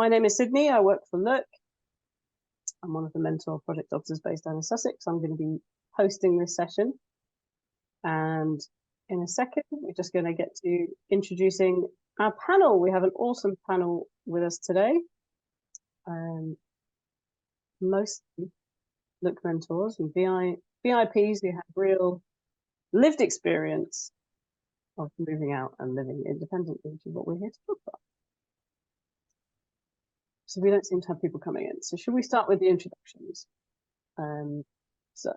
My name is Sydney. I work for Look. I'm one of the mentor project officers based down in Sussex. I'm going to be hosting this session. And in a second, we're just going to get to introducing our panel. We have an awesome panel with us today. Mostly Look mentors and VIPs who have real lived experience of moving out and living independently, which is what we're here to talk about. So we don't seem to have people coming in. So should we start with the introductions? So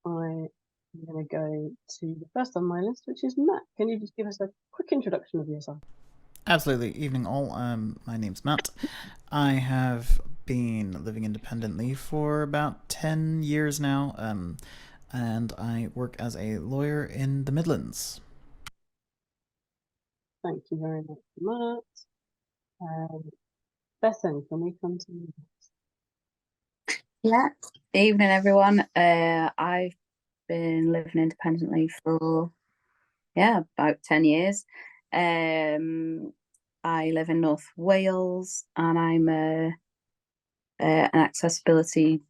I'm going to go to the first on my list, which is Matt. Can you just give us a quick introduction of yourself? Absolutely. Evening all. My name's Matt. I have been living independently for about 10 years now, and I work as a lawyer in the Midlands. Thank you very much, Matt. Bethan, can we come to you? Yeah, evening everyone. I've been living independently for about 10 years. I live in North Wales and I'm an accessibility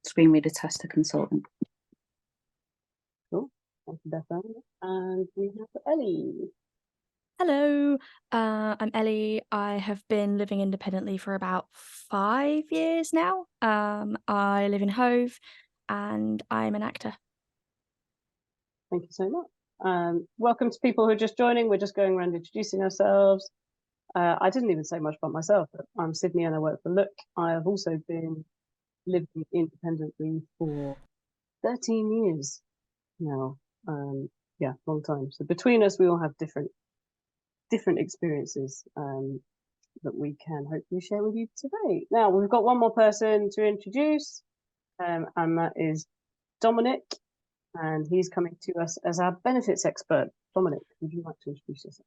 screen reader tester consultant. Cool, thank you, Bethan. And we have Ellie. Hello, I'm Ellie. I have been living independently for about 5 years now. I live in Hove and I'm an actor. Thank you so much. Welcome to people who are just joining. We're just going around introducing ourselves. I didn't even say much about myself, but I'm Sydney and I work for Look. I have also been living independently for 13 years now. Long time. So between us, we all have different experiences that we can hopefully share with you today. Now, we've got one more person to introduce, and that is Dominic, and he's coming to us as our benefits expert. Dominic, would you like to introduce yourself?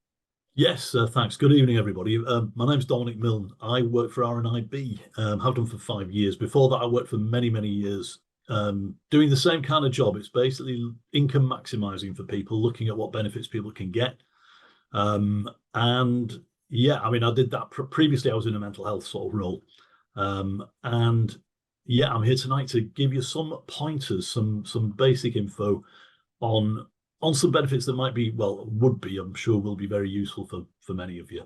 Yes, thanks. Good evening, everybody. My name's Dominic Milne. I work for RNIB, have done for 5 years. Before that, I worked for many, many years doing the same kind of job. It's basically income maximizing for people, looking at what benefits people can get. And yeah, I mean, I did that previously. I was in a mental health sort of role. And yeah, I'm here tonight to give you some pointers, some basic info on some benefits that might be, I'm sure will be very useful for many of you.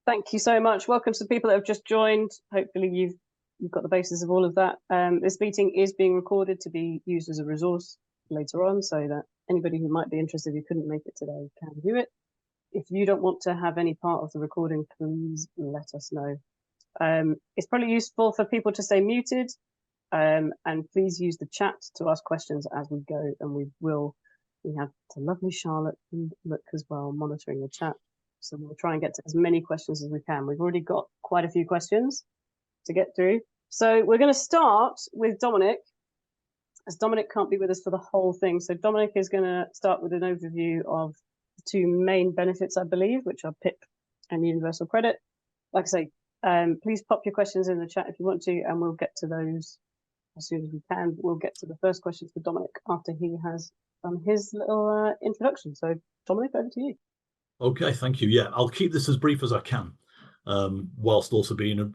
Thank you so much. Welcome to the people that have just joined. Hopefully you've got the basis of all of that. This meeting is being recorded to be used as a resource later on, so that anybody who might be interested who couldn't make it today can view it. If you don't want to have any part of the recording, please let us know. It's probably useful for people to stay muted, and please use the chat to ask questions as we go, and we have the lovely Charlotte and Look as well monitoring the chat, so we'll try and get to as many questions as we can. We've already got quite a few questions to get through, so we're going to start with Dominic, as Dominic can't be with us for the whole thing. So Dominic is going to start with an overview of the two main benefits, I believe, which are PIP and universal credit. Like I say, please pop your questions in the chat if you want to, and we'll get to those as soon as we can. We'll get to the first questions for Dominic after he has done his little introduction. So Dominic, over to you. Okay, thank you. Yeah, I'll keep this as brief as I can, whilst also being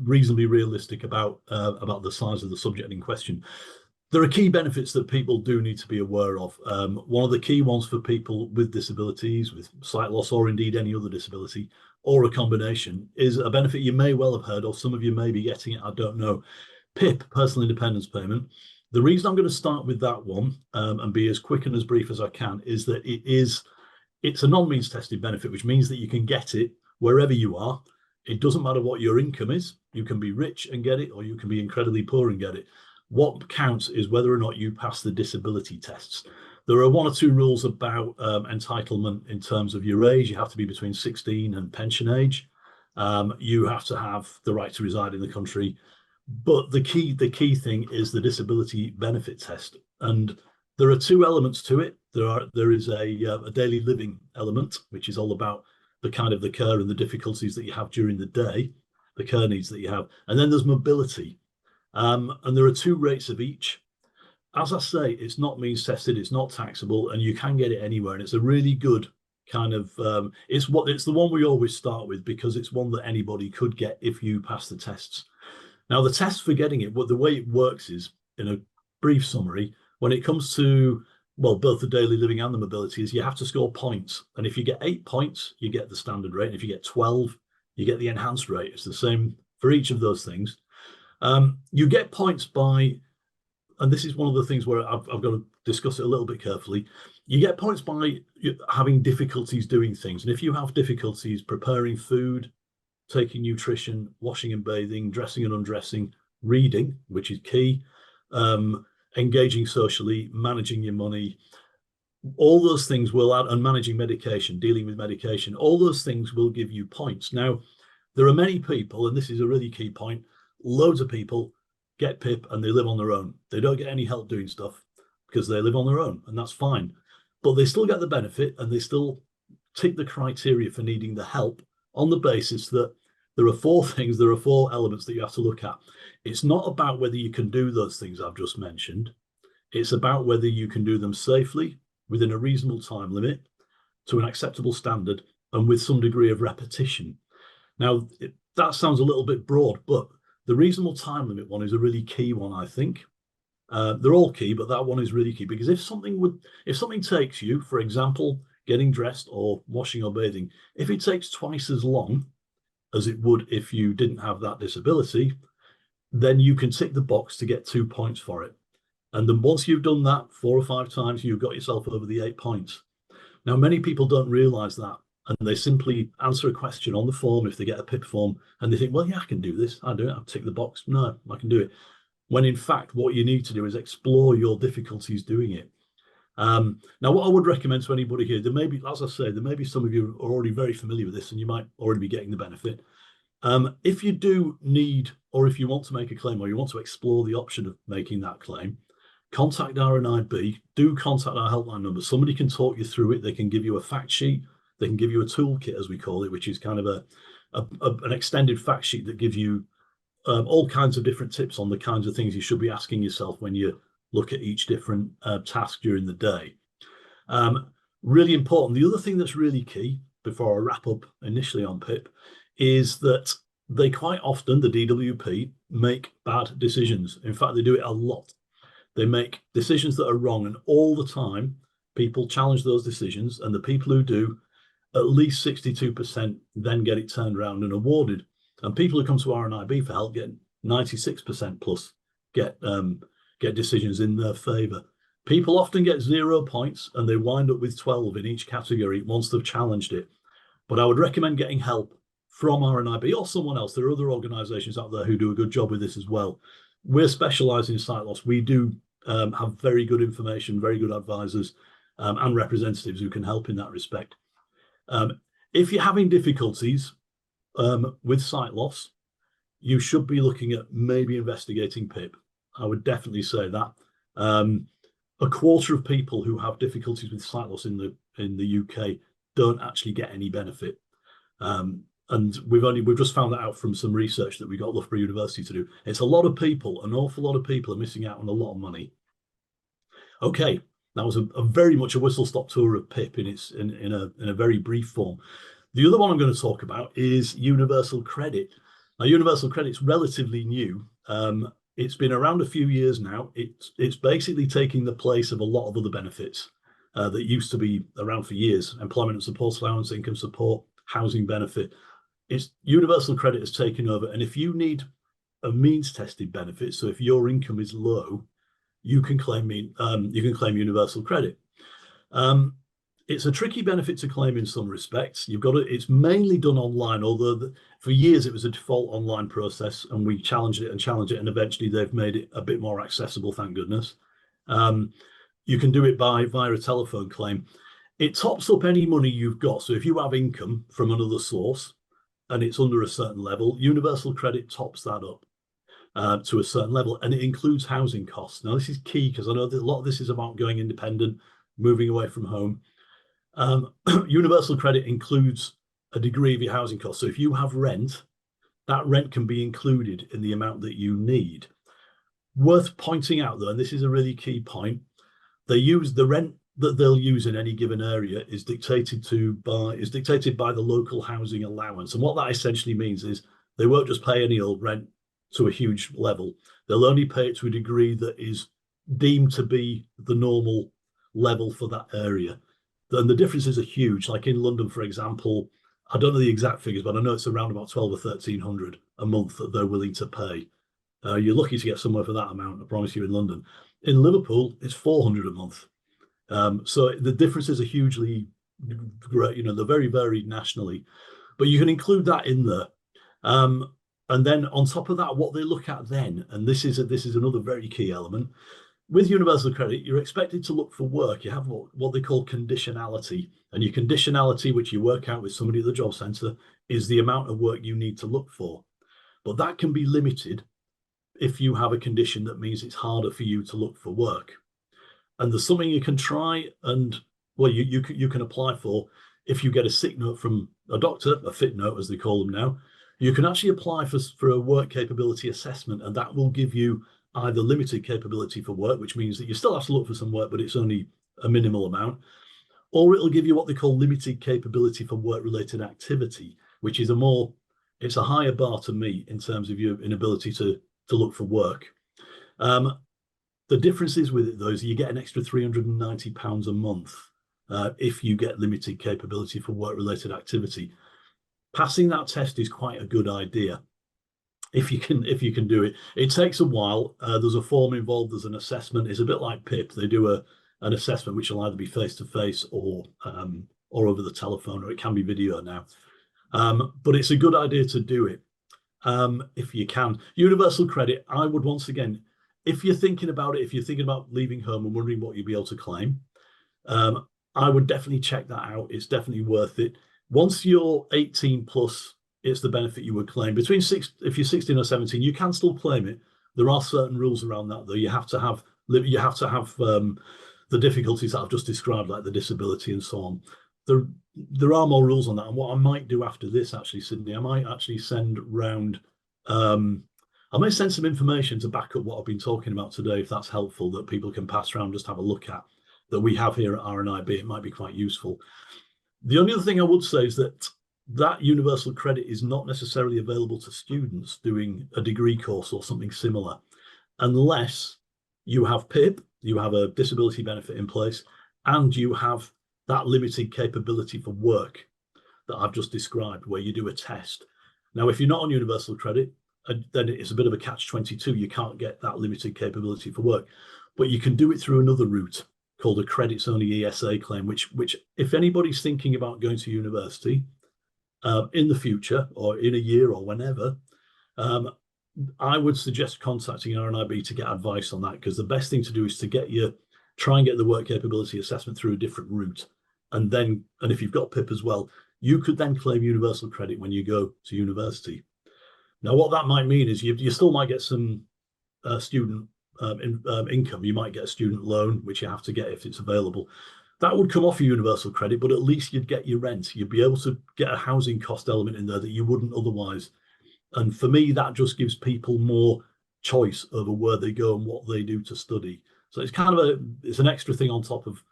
reasonably realistic about the size of the subject in question. There are key benefits that people do need to be aware of. One of the key ones for people with disabilities, with sight loss, or indeed any other disability, or a combination, is a benefit you may well have heard of. Some of you may be getting it, I don't know. PIP, Personal Independence Payment. The reason I'm going to start with that one and be as quick and as brief as I can is that it's a non-means tested benefit, which means that you can get it wherever you are. It doesn't matter what your income is. You can be rich and get it, or you can be incredibly poor and get it. What counts is whether or not you pass the disability tests. There are 1 or 2 rules about entitlement in terms of your age. You have to be between 16 and pension age. You have to have the right to reside in the country. But the key thing is the disability benefit test. And there are 2 elements to it. There is a daily living element, which is all about the kind of the care and the difficulties that you have during the day, the care needs that you have. And then there's mobility. And there are 2 rates of each. As I say, it's not means tested, it's not taxable, and you can get it anywhere. And it's a really good kind of it's the one we always start with, because it's one that anybody could get if you pass the tests. Now, the test for getting it, the way it works is, in a brief summary, when it comes to, well, both the daily living and the mobility, is you have to score points. And if you get 8 points, you get the standard rate. And if you get 12, you get the enhanced rate. It's the same for each of those things. You get points by, and this is one of the things where I've got to discuss it a little bit carefully. You get points by having difficulties doing things. And if you have difficulties preparing food, taking nutrition, washing and bathing, dressing and undressing, reading, which is key, engaging socially, managing your money, all those things will add, and managing medication, dealing with medication, all those things will give you points. Now, there are many people, and this is a really key point, loads of people get PIP and they live on their own. They don't get any help doing stuff because they live on their own, and that's fine. But they still get the benefit, and they still tick the criteria for needing the help on the basis that there are 4 elements that you have to look at. It's not about whether you can do those things I've just mentioned. It's about whether you can do them safely, within a reasonable time limit, to an acceptable standard, and with some degree of repetition. Now, that sounds a little bit broad, but the reasonable time limit one is a really key one, I think. They're all key, but that one is really key, because if something takes you, for example, getting dressed or washing or bathing, if it takes twice as long as it would if you didn't have that disability, then you can tick the box to get 2 points for it. And then once you've done that 4 or 5 times, you've got yourself over the 8 points. Now, many people don't realize that, and they simply answer a question on the form if they get a PIP form, and they think, well, yeah, I can do this. I do it. I'll tick the box. No, I can do it. When in fact, what you need to do is explore your difficulties doing it. Now, what I would recommend to anybody here, there may be, as I say, there may be some of you are already very familiar with this, and you might already be getting the benefit. If you do need, or if you want to make a claim, or you want to explore the option of making that claim, contact RNIB, do contact our helpline number. Somebody can talk you through it. They can give you a fact sheet. They can give you a toolkit, as we call it, which is kind of an extended fact sheet that gives you all kinds of different tips on the kinds of things you should be asking yourself when you look at each different task during the day. Really important. The other thing that's really key, before I wrap up initially on PIP, is that they quite often, the DWP, make bad decisions. In fact, they do it a lot. They make decisions that are wrong, and all the time, people challenge those decisions, and the people who do, at least 62% then get it turned around and awarded. And people who come to RNIB for help get 96% plus get decisions in their favour. People often get 0 points, and they wind up with 12 in each category once they've challenged it. But I would recommend getting help from RNIB or someone else. There are other organisations out there who do a good job with this as well. We're specialised in sight loss. We do have very good information, very good advisors and representatives who can help in that respect. If you're having difficulties with sight loss, you should be looking at maybe investigating PIP. I would definitely say that. A quarter of people who have difficulties with sight loss in the UK don't actually get any benefit. And we've just found that out from some research that we got Loughborough University to do. It's a lot of people, an awful lot of people are missing out on a lot of money. Okay, that was a very much a whistle-stop tour of PIP in a very brief form. The other one I'm going to talk about is universal credit. Now, universal credit's relatively new. It's been around a few years now. It's basically taking the place of a lot of other benefits that used to be around for years: employment and support allowance, income support, housing benefit. It's universal credit has taken over, and if you need a means-tested benefit, so if your income is low, you can claim universal credit. It's a tricky benefit to claim in some respects. It's mainly done online, although for years it was a default online process, and we challenged it, and eventually they've made it a bit more accessible, thank goodness. You can do it via a telephone claim. It tops up any money you've got. So if you have income from another source and it's under a certain level, universal credit tops that up to a certain level, and it includes housing costs. Now, this is key because I know that a lot of this is about going independent, moving away from home. Universal credit includes a degree of your housing costs. So if you have rent, that rent can be included in the amount that you need. Worth pointing out, though, and this is a really key point, they use the rent that they'll use in any given area is dictated by the local housing allowance. And what that essentially means is they won't just pay any old rent to a huge level. They'll only pay it to a degree that is deemed to be the normal level for that area. Then the differences are huge. Like in London, for example, I don't know the exact figures, but I know it's around about 12 or 1300 a month that they're willing to pay. You're lucky to get somewhere for that amount, I promise you, in London. In Liverpool, it's 400 a month. So the differences are hugely great. You know, they're very varied nationally, but you can include that in there. And then on top of that, what they look at then, and this is another very key element, with universal credit, you're expected to look for work. You have what they call conditionality, and your conditionality, which you work out with somebody at the job centre, is the amount of work you need to look for. But that can be limited if you have a condition that means it's harder for you to look for work. And there's something you can try, and well, you can apply for if you get a sick note from a doctor, a fit note as they call them now. You can actually apply for a work capability assessment, and that will give you either limited capability for work, which means that you still have to look for some work, but it's only a minimal amount, or it'll give you what they call limited capability for work-related activity, which is it's a higher bar to meet in terms of your inability to look for work. The difference is with it, though, is you get an extra £390 a month if you get limited capability for work-related activity. Passing that test is quite a good idea if you can do it. It takes a while. There's a form involved. There's an assessment. It's a bit like PIP. They do an assessment which will either be face-to-face or over the telephone, or it can be video now. But it's a good idea to do it if you can. Universal credit, I would once again, if you're thinking about it, if you're thinking about leaving home and wondering what you'll be able to claim, I would definitely check that out. It's definitely worth it. Once you're 18 plus, it's the benefit you would claim. If you're 16 or 17, you can still claim it. There are certain rules around that, though. You have to have the difficulties that I've just described, like the disability and so on. There are more rules on that. And what I might do after this, actually, Sydney, I might actually send round. I may send some information to back up what I've been talking about today, if that's helpful, that people can pass around, just have a look at, that we have here at RNIB. It might be quite useful. The only other thing I would say is that universal credit is not necessarily available to students doing a degree course or something similar, unless you have PIP, you have a disability benefit in place, and you have that limited capability for work that I've just described, where you do a test. Now, if you're not on universal credit, then it's a bit of a catch-22. You can't get that limited capability for work, but you can do it through another route called a credits-only ESA claim, which if anybody's thinking about going to university in the future or in a year or whenever, I would suggest contacting RNIB to get advice on that, because the best thing to do is to try and get the work capability assessment through a different route. And if you've got PIP as well, you could then claim universal credit when you go to university. Now, what that might mean is you still might get some student income. You might get a student loan, which you have to get if it's available. That would come off your universal credit, but at least you'd get your rent. You'd be able to get a housing cost element in there that you wouldn't otherwise. And for me, that just gives people more choice over where they go and what they do to study. So it's kind of it's an extra thing on top of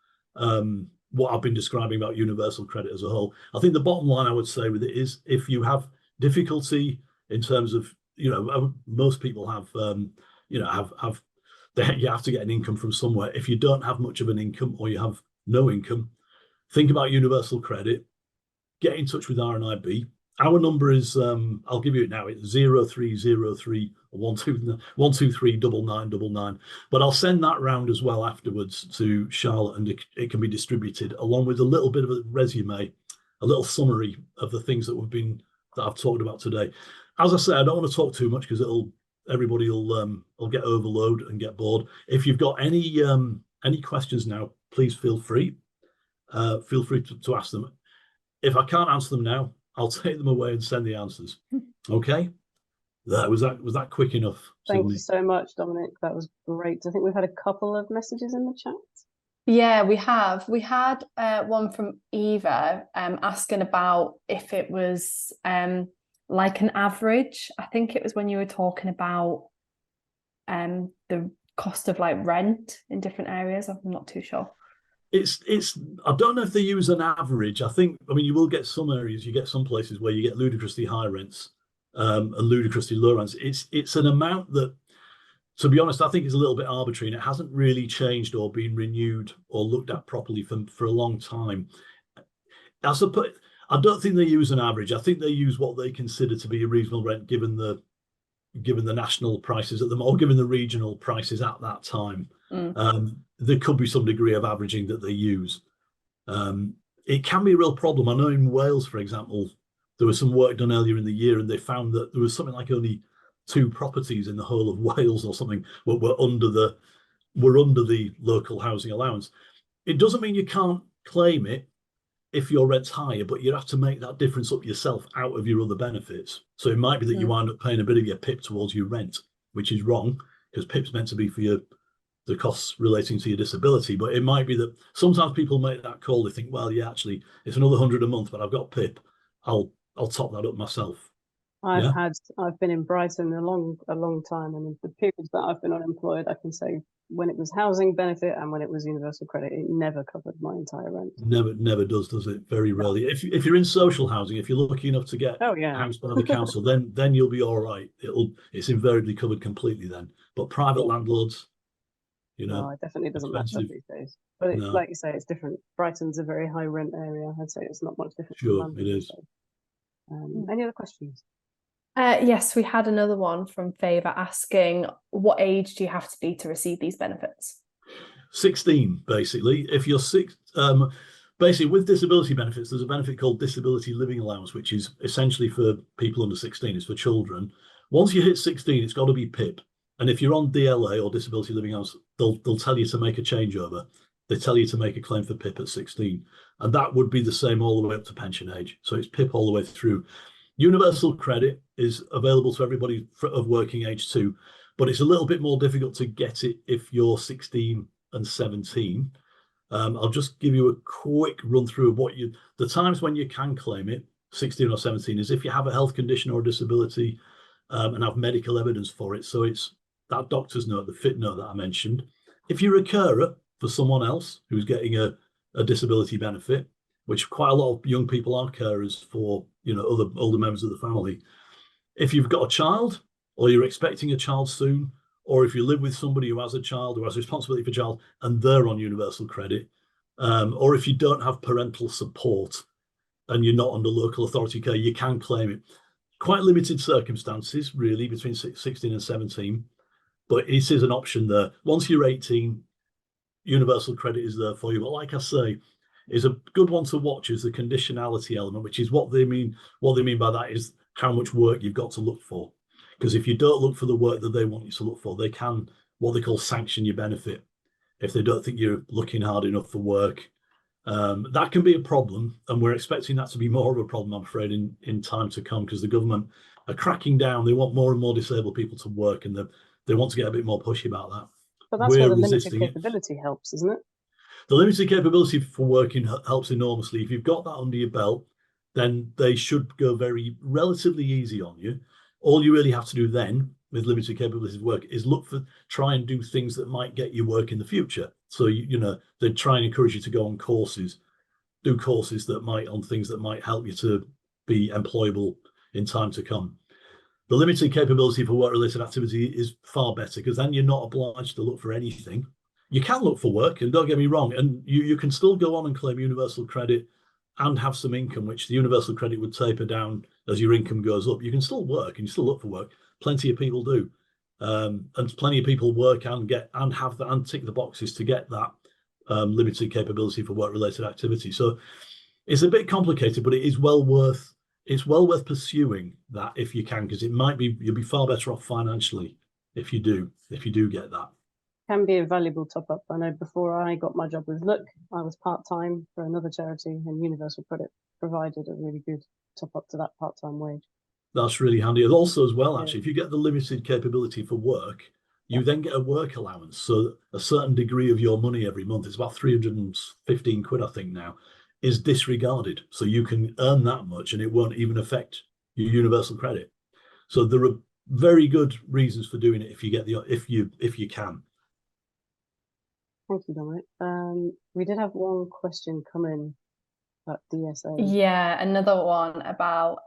what I've been describing about universal credit as a whole. I think the bottom line I would say with it is, if you have difficulty in terms of, most people have, you have to get an income from somewhere. If you don't have much of an income, or you have no income, think about universal credit. Get in touch with RNIB. Our number is, I'll give you it now, it's 0303 123 9999. But I'll send that round as well afterwards to Charlotte, and it can be distributed along with a little bit of a resume, a little summary of the things that I've talked about today. As I say, I don't want to talk too much, because everybody will get overload and get bored. If you've got any questions now, please feel free to ask them. If I can't answer them now, I'll take them away and send the answers. Okay. Was that quick enough? Thank you so much, Dominic. That was great. I think we've had a couple of messages in the chat. Yeah, we have. We had one from Eva asking about if it was like an average. I think it was when you were talking about the cost of like rent in different areas. I'm not too sure. I don't know if they use an average. I mean, you will get some areas, you get some places where you get ludicrously high rents, and ludicrously low rents. It's an amount that, to be honest, I think is a little bit arbitrary, and it hasn't really changed or been renewed or looked at properly for a long time. I suppose I don't think they use an average. I think they use what they consider to be a reasonable rent given the national prices at the moment, or given the regional prices at that time. There could be some degree of averaging that they use. It can be a real problem. I know in Wales, for example, there was some work done earlier in the year, and they found that there was something like only 2 properties in the whole of Wales or something were under the local housing allowance. It doesn't mean you can't claim it if your rent's higher, but you have to make that difference up yourself out of your other benefits. So it might be that you wind up paying a bit of your PIP towards your rent, which is wrong, because PIP's meant to be for the costs relating to your disability. But it might be that sometimes people make that call. They think, well, yeah, actually, it's another 100 a month, but I've got PIP. I'll top that up myself. I've been in Brighton a long time, and the periods that I've been unemployed, I can say when it was housing benefit and when it was universal credit, it never covered my entire rent. Never does it? Very rarely. If you're in social housing, if you're lucky enough to get house by the council, then you'll be all right. It's invariably covered completely then. But private landlords, no, it definitely doesn't match up these days. But like you say, it's different. Brighton's a very high rent area. I'd say it's not much different. Sure, from London, it is. So. Any other questions? Yes, we had another one from Favour asking, what age do you have to be to receive these benefits? 16, basically. If you're basically with disability benefits, there's a benefit called disability living allowance, which is essentially for people under 16. It's for children. Once you hit 16, it's got to be PIP. And if you're on DLA or disability living allowance, they'll tell you to make a changeover. They tell you to make a claim for PIP at 16. And that would be the same all the way up to pension age. So it's PIP all the way through. Universal credit is available to everybody of working age too, but it's a little bit more difficult to get it if you're 16 and 17. I'll just give you a quick run through of the times when you can claim it, 16 or 17, is if you have a health condition or a disability and have medical evidence for it. So it's that doctor's note, the fit note that I mentioned. If you're a carer for someone else who's getting a disability benefit, which quite a lot of young people are carers for, other older members of the family. If you've got a child, or you're expecting a child soon, or if you live with somebody who has a child, who has responsibility for a child, and they're on universal credit, or if you don't have parental support and you're not under local authority care, you can claim it. Quite limited circumstances, really, between 16 and 17, but it is an option there. Once you're 18, universal credit is there for you. But like I say, is a good one to watch is the conditionality element, which is what they mean. What they mean by that is how much work you've got to look for. Because if you don't look for the work that they want you to look for, they can what they call sanction your benefit. If they don't think you're looking hard enough for work, that can be a problem. And we're expecting that to be more of a problem, I'm afraid, in time to come, because the government are cracking down. They want more and more disabled people to work, and they want to get a bit more pushy about that. But that's where the limited capability helps, isn't it? The limited capability for working helps enormously. If you've got that under your belt, then they should go relatively easy on you. All you really have to do then with limited capabilities of work is try and do things that might get you work in the future. So, they try and encourage you to go on courses, do courses on things that might help you to be employable in time to come. The limited capability for work-related activity is far better, because then you're not obliged to look for anything. You can look for work, and don't get me wrong, and you can still go on and claim universal credit and have some income, which the universal credit would taper down as your income goes up. You can still work and you still look for work. Plenty of people do, and plenty of people work and have that and tick the boxes to get that limited capability for work-related activity. So it's a bit complicated, but it is well worth pursuing that if you can, because you'll be far better off financially if you do get that. Can be a valuable top-up. I know before I got my job with Look, I was part-time for another charity, and Universal Credit provided a really good top-up to that part-time wage. That's really handy. And also as well, actually, if you get the limited capability for work, you then get a work allowance. So a certain degree of your money every month, it's about 315 quid, I think now, is disregarded. So you can earn that much and it won't even affect your universal credit. So there are very good reasons for doing it if you can. Thank you, Dominic. We did have one question come in about DSA. Yeah, another one about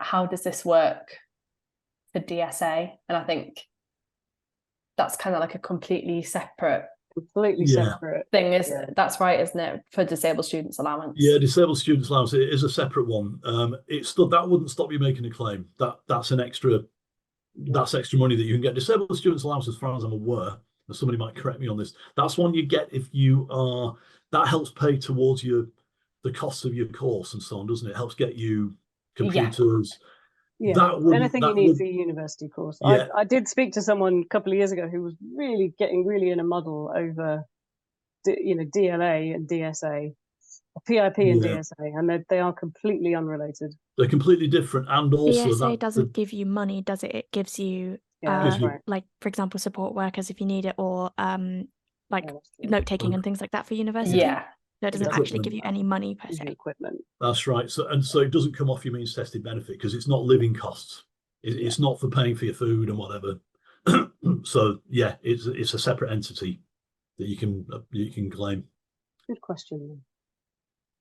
how does this work for DSA? And I think that's kind of like a completely separate separate thing. That's right, isn't it? For disabled students allowance. Yeah, disabled students allowance, it is a separate one. That wouldn't stop you making a claim. That's extra money that you can get. Disabled students allowance, as far as I'm aware, and somebody might correct me on this, that's one you get if you are, that helps pay towards the costs of your course and so on, doesn't it? It helps get you computers. Yeah, anything you need for your university course. Yeah. I did speak to someone a couple of years ago who was getting in a muddle over, DLA and DSA, PIP and DSA, and they are completely unrelated. They're completely different, and also DSA doesn't give you money, does it? It gives you, like, for example, support workers if you need it, or like note taking and things like that for university. Yeah. No, it doesn't actually give you any money per se. Equipment. That's right. So it doesn't come off your means tested benefit because it's not living costs. It's not for paying for your food and whatever. So yeah, it's a separate entity that you can claim. Good question.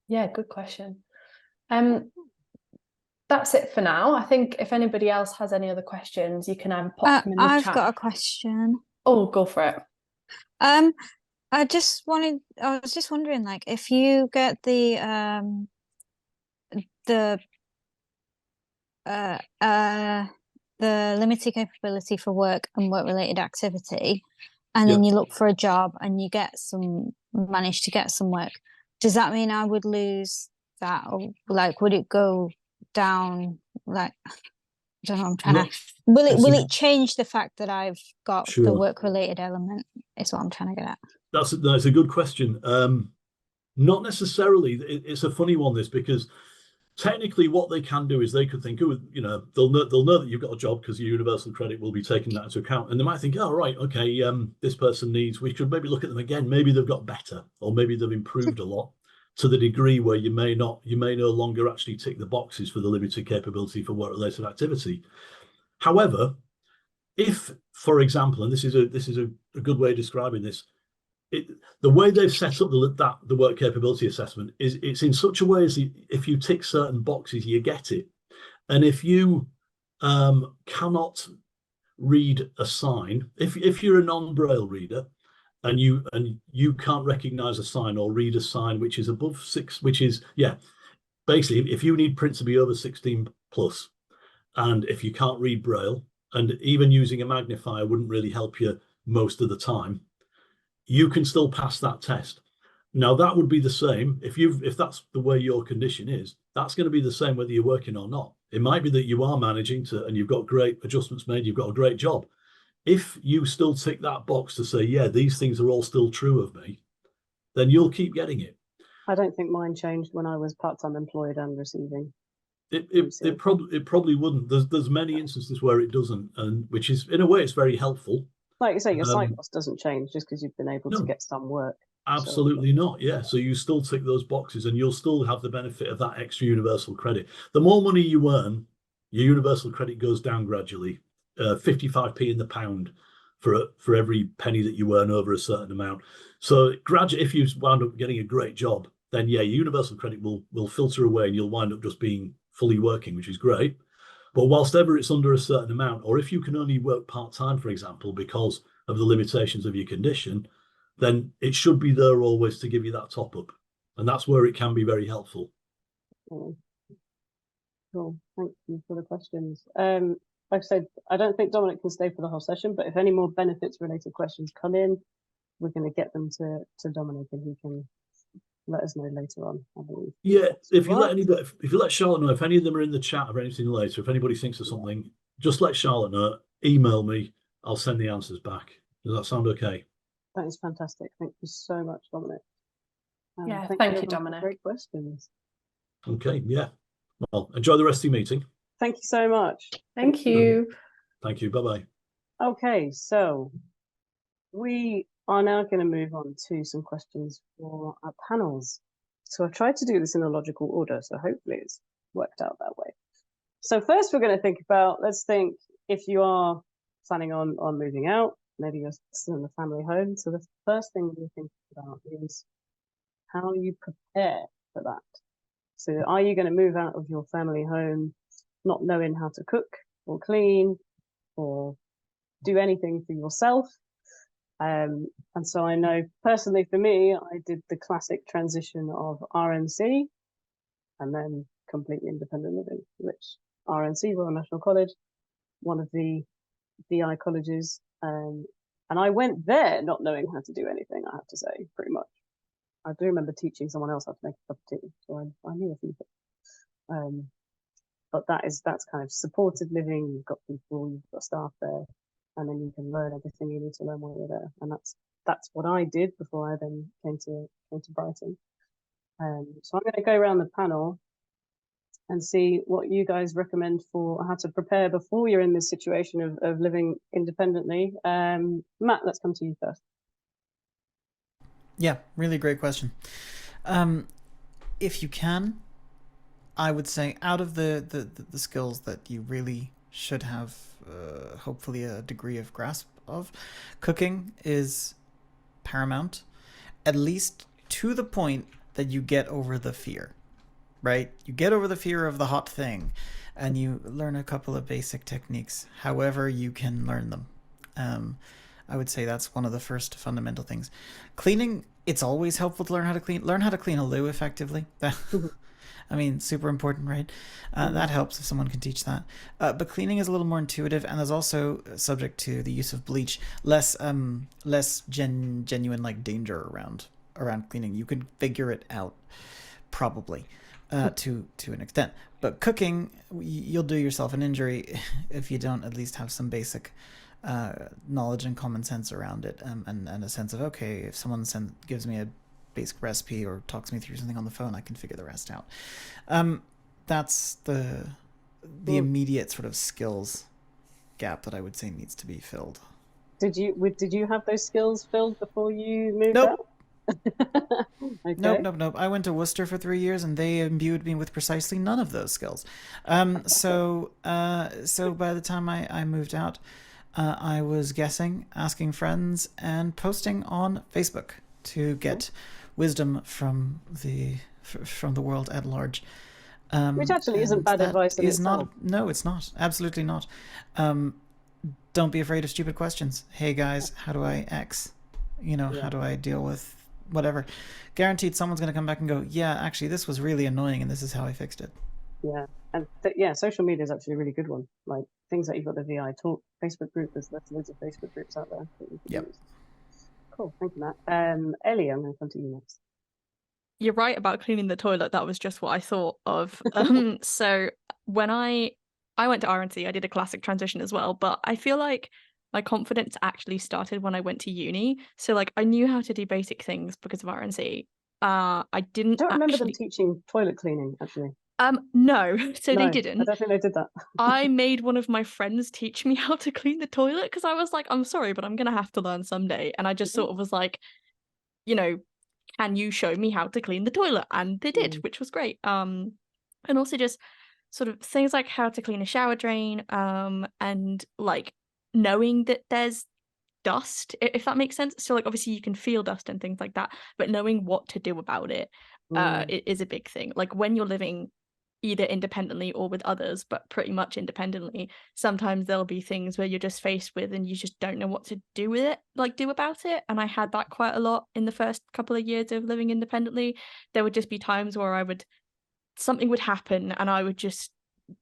Yeah, good question. That's it for now. I think if anybody else has any other questions, you can either pop them in the chat. I've got a question. Oh, go for it. I was just wondering, like, if you get the limited capability for work and work-related activity, and then you look for a job and you manage to get some work, does that mean I would lose that, or like would it go down? Like, I don't know. I'm trying to. Will it change the fact that I've got the work-related element? Is what I'm trying to get at. That's a good question. Not necessarily. It's a funny one, this, because technically what they can do is they could think, oh, they'll know that you've got a job because your universal credit will be taking that into account, and they might think, oh right, okay, this person we should maybe look at them again. Maybe they've got better, or maybe they've improved a lot to the degree where you may no longer actually tick the boxes for the limited capability for work-related activity. However, if, for example, and this is a good way of describing this, the way they've set up the work capability assessment is it's in such a way as if you tick certain boxes, you get it. And if you cannot read a sign, if you're a non-braille reader and you can't recognize a sign or read a sign which is above 6, which is, basically, if you need print to be over 16 plus, and if you can't read braille, and even using a magnifier wouldn't really help you most of the time, you can still pass that test. Now that would be the same if that's the way your condition is. That's going to be the same whether you're working or not. It might be that you are managing to, and you've got great adjustments made, you've got a great job. If you still tick that box to say, yeah, these things are all still true of me, then you'll keep getting it. I don't think mine changed when I was part-time employed and receiving. It probably wouldn't. There's many instances where it doesn't, and which is, in a way, it's very helpful. Like you say, your site cost doesn't change just because you've been able to get some work. Absolutely not. Yeah. So you still tick those boxes and you'll still have the benefit of that extra universal credit. The more money you earn, your universal credit goes down gradually. 55p in the pound for every penny that you earn over a certain amount. So gradually, if you wound up getting a great job, then your universal credit will filter away and you'll wind up just being fully working, which is great. But whilst ever it's under a certain amount, or if you can only work part-time, for example, because of the limitations of your condition, then it should be there always to give you that top up. And that's where it can be very helpful. Cool. Thank you for the questions. Like I said, I don't think Dominic can stay for the whole session, but if any more benefits related questions come in, we're going to get them to Dominic and he can let us know later on, I believe. Yeah, if you let Charlotte know, if any of them are in the chat or anything later, if anybody thinks of something, just let Charlotte know, email me, I'll send the answers back. Does that sound okay? That is fantastic. Thank you so much, Dominic. Yeah, thank you, Dominic. Great questions. Okay, yeah. Well, enjoy the rest of your meeting. Thank you so much. Thank you. Thank you. Bye-bye. Okay, so we are now going to move on to some questions for our panels. So I've tried to do this in a logical order, so hopefully it's worked out that way. So first we're going to think about, let's think if you are planning on moving out, maybe you're still in the family home. So the first thing you think about is how you prepare for that. So are you going to move out of your family home not knowing how to cook or clean or do anything for yourself? And so I know personally for me, I did the classic transition of RNC and then completely independent living, which RNC, Royal National College, one of the VI colleges. And I went there not knowing how to do anything, I have to say, pretty much. I do remember teaching someone else how to make a cup of tea, so I knew a few things. But that's kind of supported living. You've got people, you've got staff there, and then you can learn everything you need to learn while you're there. And that's what I did before I then came to Brighton. So I'm going to go around the panel and see what you guys recommend for how to prepare before you're in this situation of living independently. Matt, let's come to you first. Yeah, really great question. If you can, I would say out of the skills that you really should have, hopefully a degree of grasp of, cooking is paramount, at least to the point that you get over the fear, right? You get over the fear of the hot thing and you learn a couple of basic techniques, however you can learn them. I would say that's one of the first fundamental things. Cleaning, it's always helpful to learn how to clean. Learn how to clean a loo effectively. I mean, super important, right? That helps if someone can teach that. But cleaning is a little more intuitive, and there's also subject to the use of bleach, less genuine like danger around cleaning. You can figure it out probably to an extent. But cooking, you'll do yourself an injury if you don't at least have some basic knowledge and common sense around it, and a sense of, okay, if someone gives me a basic recipe or talks me through something on the phone, I can figure the rest out. That's the immediate sort of skills gap that I would say needs to be filled. Did you have those skills filled before you moved Nope. out? Okay. Nope. I went to Worcester for 3 years, and they imbued me with precisely none of those skills. So by the time I moved out, I was guessing, asking friends, and posting on Facebook to get wisdom from the world at large. Which actually isn't bad advice in itself. No, it's not. Absolutely not. Don't be afraid of stupid questions. Hey guys, how do I X? How do I deal with whatever? Guaranteed someone's going to come back and go, yeah, actually this was really annoying and this is how I fixed it. Yeah. And social media is actually a really good one. Like things like you've got the VI Talk Facebook group. There's loads of Facebook groups out there that you can use. Cool, thank you, Matt. Ellie, I'm going to come to you next. You're right about cleaning the toilet. That was just what I thought of. So when I went to RNC, I did a classic transition as well, but I feel like my confidence actually started when I went to uni. So like I knew how to do basic things because of RNC. I don't remember them teaching toilet cleaning, actually. No, so they didn't. I don't think they did that. I made one of my friends teach me how to clean the toilet because I was like, I'm sorry, but I'm gonna have to learn someday. And I just sort of was like, can you show me how to clean the toilet? And they did, which was great. And also just sort of things like how to clean a shower drain, and like knowing that there's dust, if that makes sense. So like obviously you can feel dust and things like that, but knowing what to do about it is a big thing. Like when you're living either independently or with others, but pretty much independently, sometimes there'll be things where you're just faced with and you just don't know what to do with it, like do about it. And I had that quite a lot in the first couple of years of living independently. There would just be times where something would happen and I would just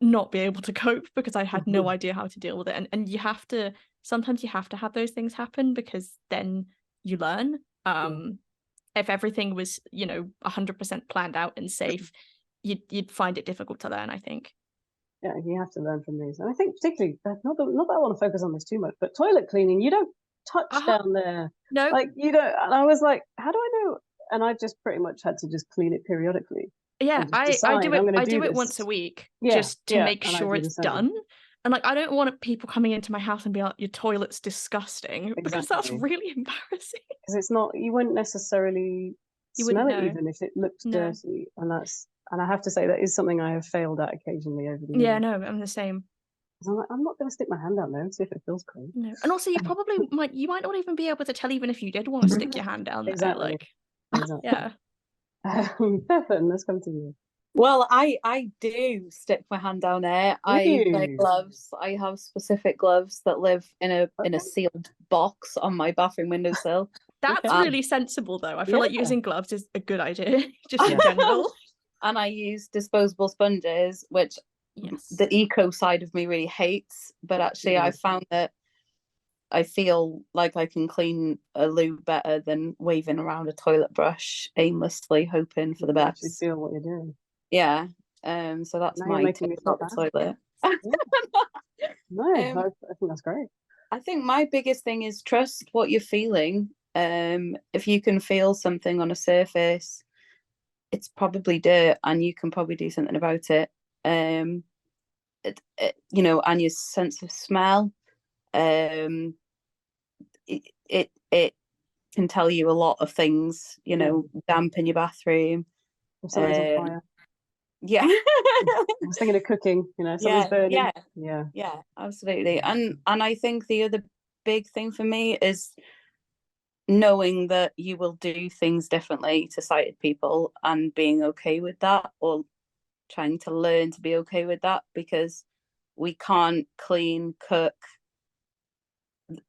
not be able to cope because I had no idea how to deal with it. And sometimes you have to have those things happen because then you learn. If everything was 100% planned out and safe, you'd find it difficult to learn, I think. Yeah, you have to learn from these. And I think particularly, not that I want to focus on this too much, but toilet cleaning, you don't touch down there. No. Like, you don't, and I was like, how do I know? And I just pretty much had to just clean it periodically. Yeah, I do it once a week just to make sure it's done. And like, I don't want people coming into my house and be like, your toilet's disgusting, because that's really embarrassing. Because it's not, you wouldn't necessarily smell it even if it looks dirty. And I have to say that is something I have failed at occasionally over the years. Yeah, no, I'm the same. I'm like, I'm not going to stick my hand out there and see if it feels cold. No. And also, you might not even be able to tell, even if you did want to stick your hand down there. Exactly. Like, Exactly. yeah. Bethan, let's come to you. Well, I do stick my hand down there. I wear Ooh. gloves. I have specific gloves that live in a Okay. sealed box on my bathroom windowsill. That's Okay. really sensible, though. I feel like Yeah. using gloves is a good idea, just in Yeah. general. And I use disposable sponges, which Yes. the eco side of me really hates. But actually, I found that I feel like I can clean a loo better than waving around a toilet brush aimlessly, hoping for the You actually best. feel what you're doing. Yeah. So that's Now you're my making me tip feel about the bad. toilet. No, Um, I think that's great. I think my biggest thing is trust what you're feeling. If you can feel something on a surface, it's probably dirt, and you can probably do something about it. You know, and your sense of smell, it can tell you a lot of things. You know, damp in your bathroom. If something's on fire. Yeah. I was thinking of cooking, you know, something's burning. Yeah, absolutely. And I think the other big thing for me is knowing that you will do things differently to sighted people and being okay with that, or trying to learn to be okay with that, because we can't clean, cook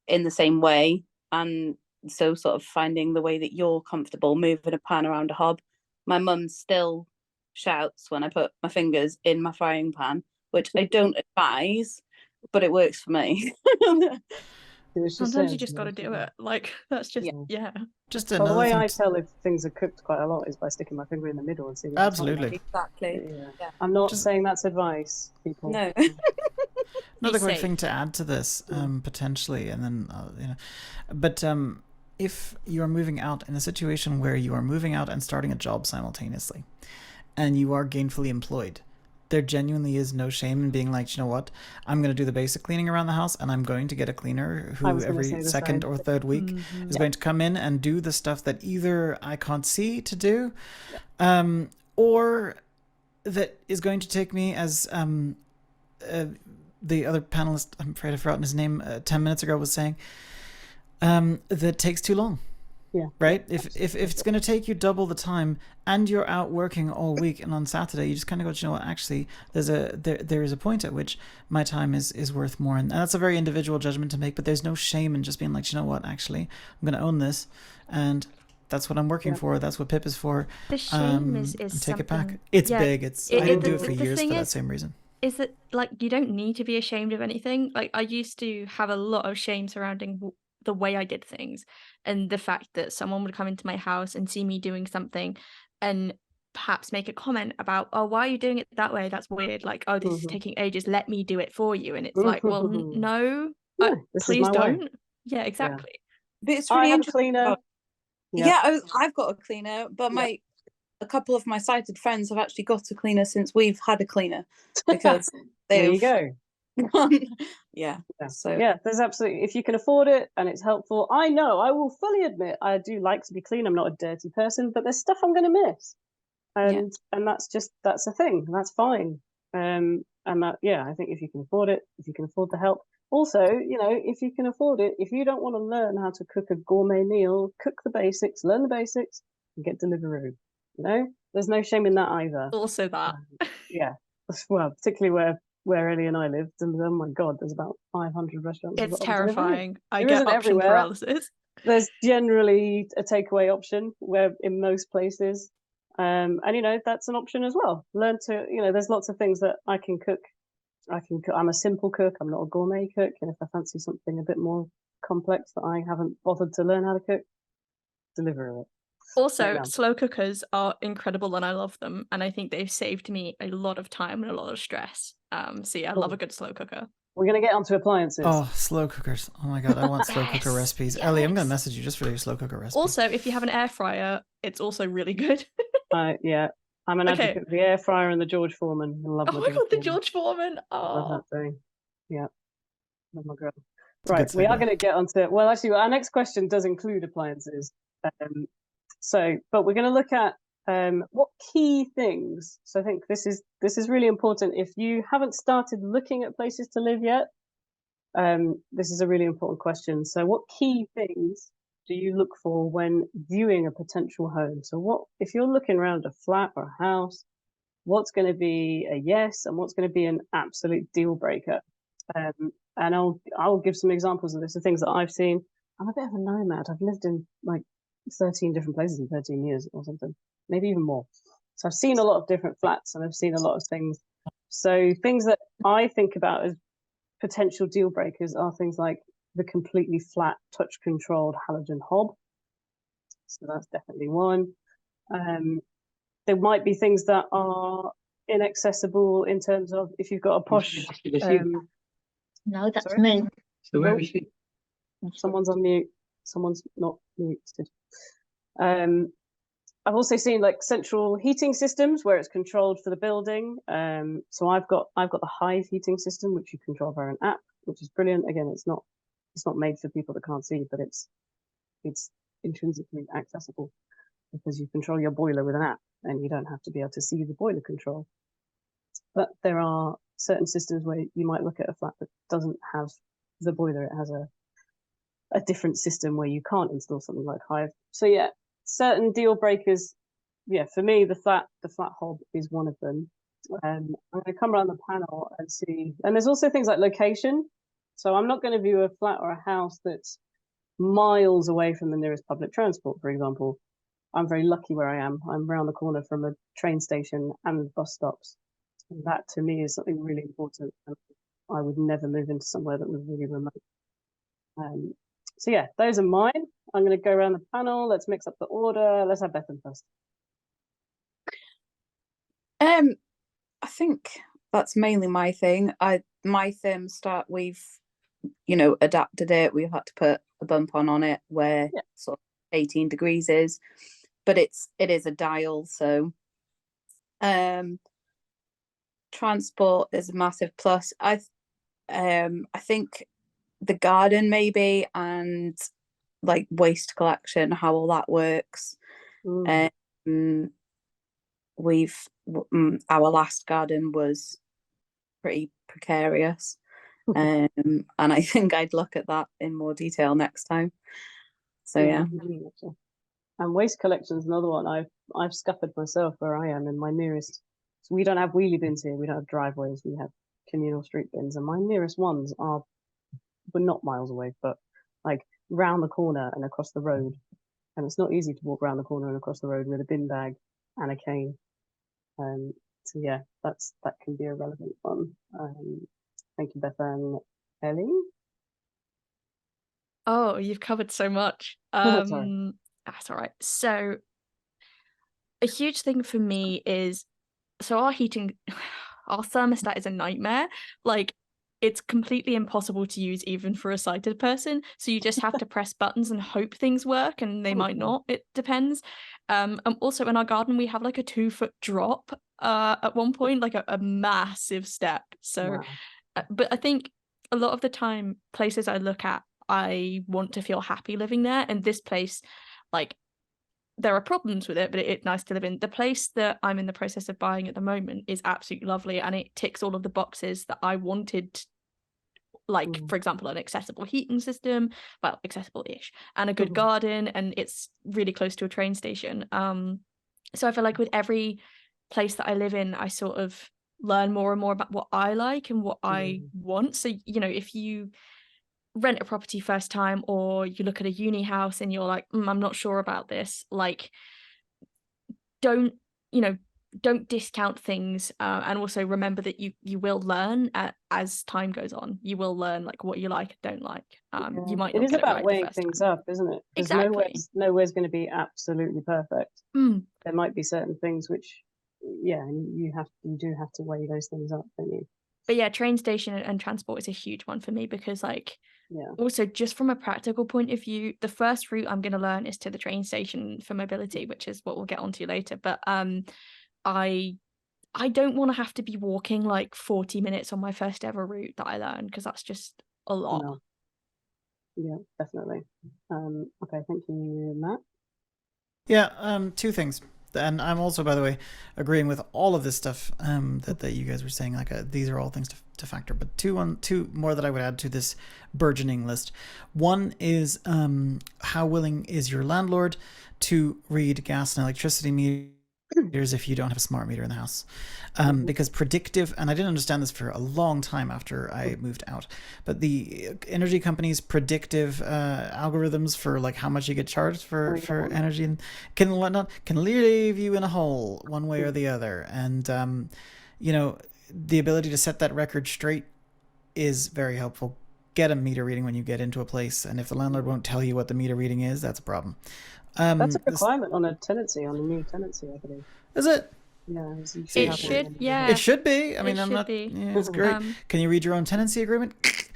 in the same way. And so sort of finding the way that you're comfortable moving a pan around a hob. My mum still shouts when I put my fingers in my frying pan, which I don't advise, but it works for me. Sometimes you just got to do it. Like, that's just, yeah. Just Well, the another way thing. I tell if things are cooked quite a lot is by sticking my finger in the middle and seeing. Absolutely. Exactly. Yeah. I'm not saying that's advice, people. No. Another quick safe. thing to add to this, potentially, and then you know, but if you are moving out in a situation where you are moving out and starting a job simultaneously, and you are gainfully employed, there genuinely is no shame in being like, you know what, I'm going to do the basic cleaning around the house, and I'm going to get a cleaner who every second or third week is going to come in and do the stuff that either I can't see to do, or that is going to take me, as the other panelist, I'm afraid I've forgotten his name, 10 minutes ago was saying, that takes too long. Yeah. Right? If it's going to take you double the time and you're out working all week, and on Saturday you just kind of go, you know what, actually there is a point at which my time is worth more, and that's a very individual judgment to make, but there's no shame in just being like, you know what, actually I'm going to own this, and that's what I'm working for. That's what PIP is for. The shame is and take it back. something- It's yeah, big. I didn't do it for years thing for that is- same reason. Is that, like, you don't need to be ashamed of anything. Like, I used to have a lot of shame surrounding the way I did things, and the fact that someone would come into my house and see me doing something and perhaps make a comment about, oh, why are you doing it that way? That's weird. Like, oh, this is taking ages. Let me do it for you. And it's like, well, no, this please is my way. don't. Yeah, exactly. But it's really I have a interesting. cleaner. I've got a cleaner, but a couple of my sighted friends have actually got a cleaner since we've had a cleaner, because there you go. So there's absolutely, if you can afford it and it's helpful. I know, I will fully admit, I do like to be clean. I'm not a dirty person, but there's stuff I'm going to miss, and that's a thing. That's fine. And that, I think if you can afford it, if you can afford the help. Also, you know, if you can afford it, if you don't want to learn how to cook a gourmet meal, cook the basics, learn the basics, and get Deliveroo. You know, there's no shame in that either. Also that. Well, particularly where Ellie and I lived, and oh my god, there's about 500 restaurants. It's terrifying. I there get isn't option everywhere. paralysis. There's generally a takeaway option where in most places, and you know, that's an option as well. Learn to, you know, there's lots of things that I can cook. I'm a simple cook. I'm not a gourmet cook, and if I fancy something a bit more complex that I haven't bothered to learn how to cook, Deliveroo it. Also, slow cookers are incredible and I love them. And I think they've saved me a lot of time and a lot of stress. So yeah, I love a good slow cooker. We're going to get onto appliances. Oh, slow cookers. Oh my god, I want slow cooker recipes. Yes. Ellie, I'm going to message you just for your slow cooker recipe. Also, if you have an air fryer, it's also really good. I'm an advocate of the air fryer and the George Foreman. I love my god, the George Foreman. Oh. Love that thing. Yeah. Love my girl. Right, we are going to get onto, well, actually, our next question does include appliances. But we're going to look at what key things? So I think this is really important. If you haven't started looking at places to live yet, this is a really important question. So what key things do you look for when viewing a potential home? So what if you're looking around a flat or a house, what's going to be a yes and what's going to be an absolute deal breaker? And I'll give some examples of this, the things that I've seen. I'm a bit of a nomad. I've lived in like 13 different places in 13 years or something, maybe even more. So I've seen a lot of different flats and I've seen a lot of things. So things that I think about as potential deal breakers are things like the completely flat touch controlled halogen hob. So that's definitely one. There might be things that are inaccessible in terms of if you've got a posh. No, that's sorry? me. So where is she? Someone's on mute. Someone's not muted. I've also seen like central heating systems where it's controlled for the building. So I've got the Hive heating system, which you control via an app, which is brilliant. Again, it's not made for people that can't see, but it's intrinsically accessible because you control your boiler with an app and you don't have to be able to see the boiler control. But there are certain systems where you might look at a flat that doesn't have the boiler. It has a different system where you can't install something like Hive. So yeah, certain deal breakers. Yeah, for me, the flat hob is one of them. I'm going to come around the panel and see. And there's also things like location. So I'm not going to view a flat or a house that's miles away from the nearest public transport, for example. I'm very lucky where I am. I'm around the corner from a train station and bus stops. And that to me is something really important. I would never move into somewhere that was really remote. So yeah, those are mine. I'm going to go around the panel. Let's mix up the order. Let's have Bethan first. I think that's mainly my thing. My thermostat, we've adapted it. We've had to put a bump on it where sort of 18 degrees is, but it is a dial. So transport is a massive plus. I think the garden maybe, and like waste collection, how all that works. Our last garden was pretty precarious, and I think I'd look at that in more detail next time. So yeah. And waste collection is another one I've scuppered myself where I am in my nearest. So we don't have wheelie bins here. We don't have driveways. We have communal street bins, and my nearest ones were not miles away, but like round the corner and across the road. And it's not easy to walk around the corner and across the road with a bin bag and a cane. So yeah, that can be a relevant one. Thank you, Beth and Ellie. Oh, you've covered so much. That's all right. So a huge thing for me is, so our thermostat is a nightmare. Like, it's completely impossible to use even for a sighted person. So you just have to press buttons and hope things work, and they might not. It depends. And also in our garden, we have like a 2-foot drop at one point, like a massive step. So, but I think a lot of the time, places I look at, I want to feel happy living there. And this place, like, there are problems with it, but it's nice to live in. The place that I'm in the process of buying at the moment is absolutely lovely, and it ticks all of the boxes that I wanted. Like, for example, an accessible heating system, well, accessible-ish, and a good garden, and it's really close to a train station. So I feel like with every place that I live in, I sort of learn more and more about what I like and what I want. So, if you rent a property first time, or you look at a uni house and you're like, I'm not sure about this, like, don't discount things, and also remember that you will learn as time goes on. You will learn like what you like and don't like. You might not it is get about right weighing things up, isn't it? Because exactly. nowhere's going to be absolutely perfect. There might be certain things which you do have to weigh those things up, don't you? But yeah, train station and transport is a huge one for me, because also just from a practical point of view, the first route I'm going to learn is to the train station for mobility, which is what we'll get onto later. But I don't want to have to be walking like 40 minutes on my first ever route that I learn, because that's just a lot. No. Yeah, definitely. Okay, thank you, Matt. Yeah, two things. And I'm also, by the way, agreeing with all of this stuff that you guys were saying. Like these are all things to factor. But two more that I would add to this burgeoning list. One is how willing is your landlord to read gas and electricity meters if you don't have a smart meter in the house, because predictive, and I didn't understand this for a long time after I moved out, but the energy companies' predictive algorithms for like how much you get charged for energy and can leave you in a hole one way or the other. And you know, the ability to set that record straight is very helpful. Get a meter reading when you get into a place, and if the landlord won't tell you what the meter reading is, that's a problem. That's a requirement on a tenancy, on a new tenancy, I believe. Is it? Yeah, it should. Yeah, it should be. I mean, I'm not. Be. Yeah, it's great. Can you read your own tenancy agreement?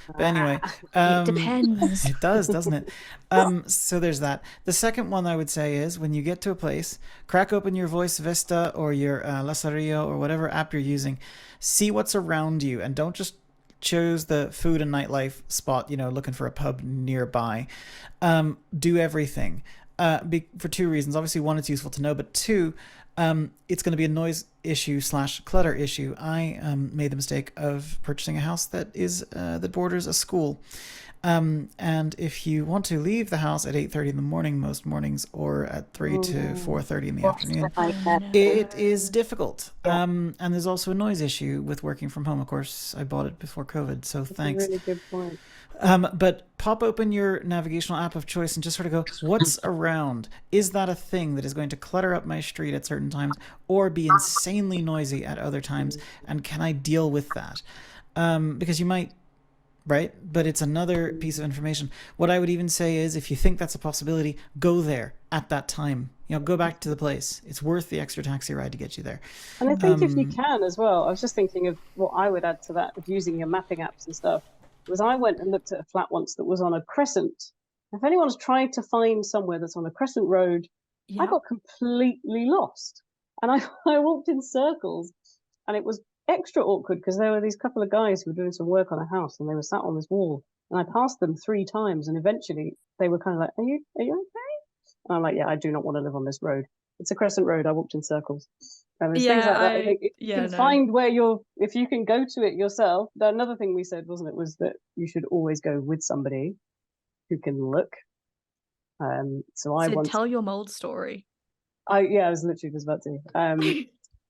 But anyway, it depends. It does, doesn't it? So there's that. The second one I would say is when you get to a place, crack open your Voice Vista or your Lasario or whatever app you're using. See what's around you, and don't just choose the food and nightlife spot. You know, looking for a pub nearby. Do everything. For two reasons. Obviously, one, it's useful to know, but two, it's going to be a noise issue / clutter issue. I made the mistake of purchasing a house that borders a school. And if you want to leave the house at 8:30 in the morning most mornings, or at 3 to 4:30 in the afternoon, it is difficult. And there's also a noise issue with working from home. Of course, I bought it before COVID, so thanks. A really good point. But pop open your navigational app of choice and just sort of go, what's around? Is that a thing that is going to clutter up my street at certain times or be insanely noisy at other times? And can I deal with that? Because you might, right? But it's another piece of information. What I would even say is, if you think that's a possibility, go there at that time. You know, go back to the place. It's worth the extra taxi ride to get you there. And I think if you can as well, I was just thinking of what I would add to that of using your mapping apps and stuff. Was I went and looked at a flat once that was on a crescent. If anyone's tried to find somewhere that's on a crescent road, I got completely lost. And I walked in circles, and it was extra awkward because there were these couple of guys who were doing some work on a house, and they were sat on this wall, and I passed them 3 times, and eventually they were kind of like, are you okay? And I'm like, yeah, I do not want to live on this road. It's a crescent road. I walked in circles. Things like that. I think if you can find where if you can go to it yourself. Another thing we said, wasn't it, was that you should always go with somebody who can look. So tell your mold story. I was literally just about to.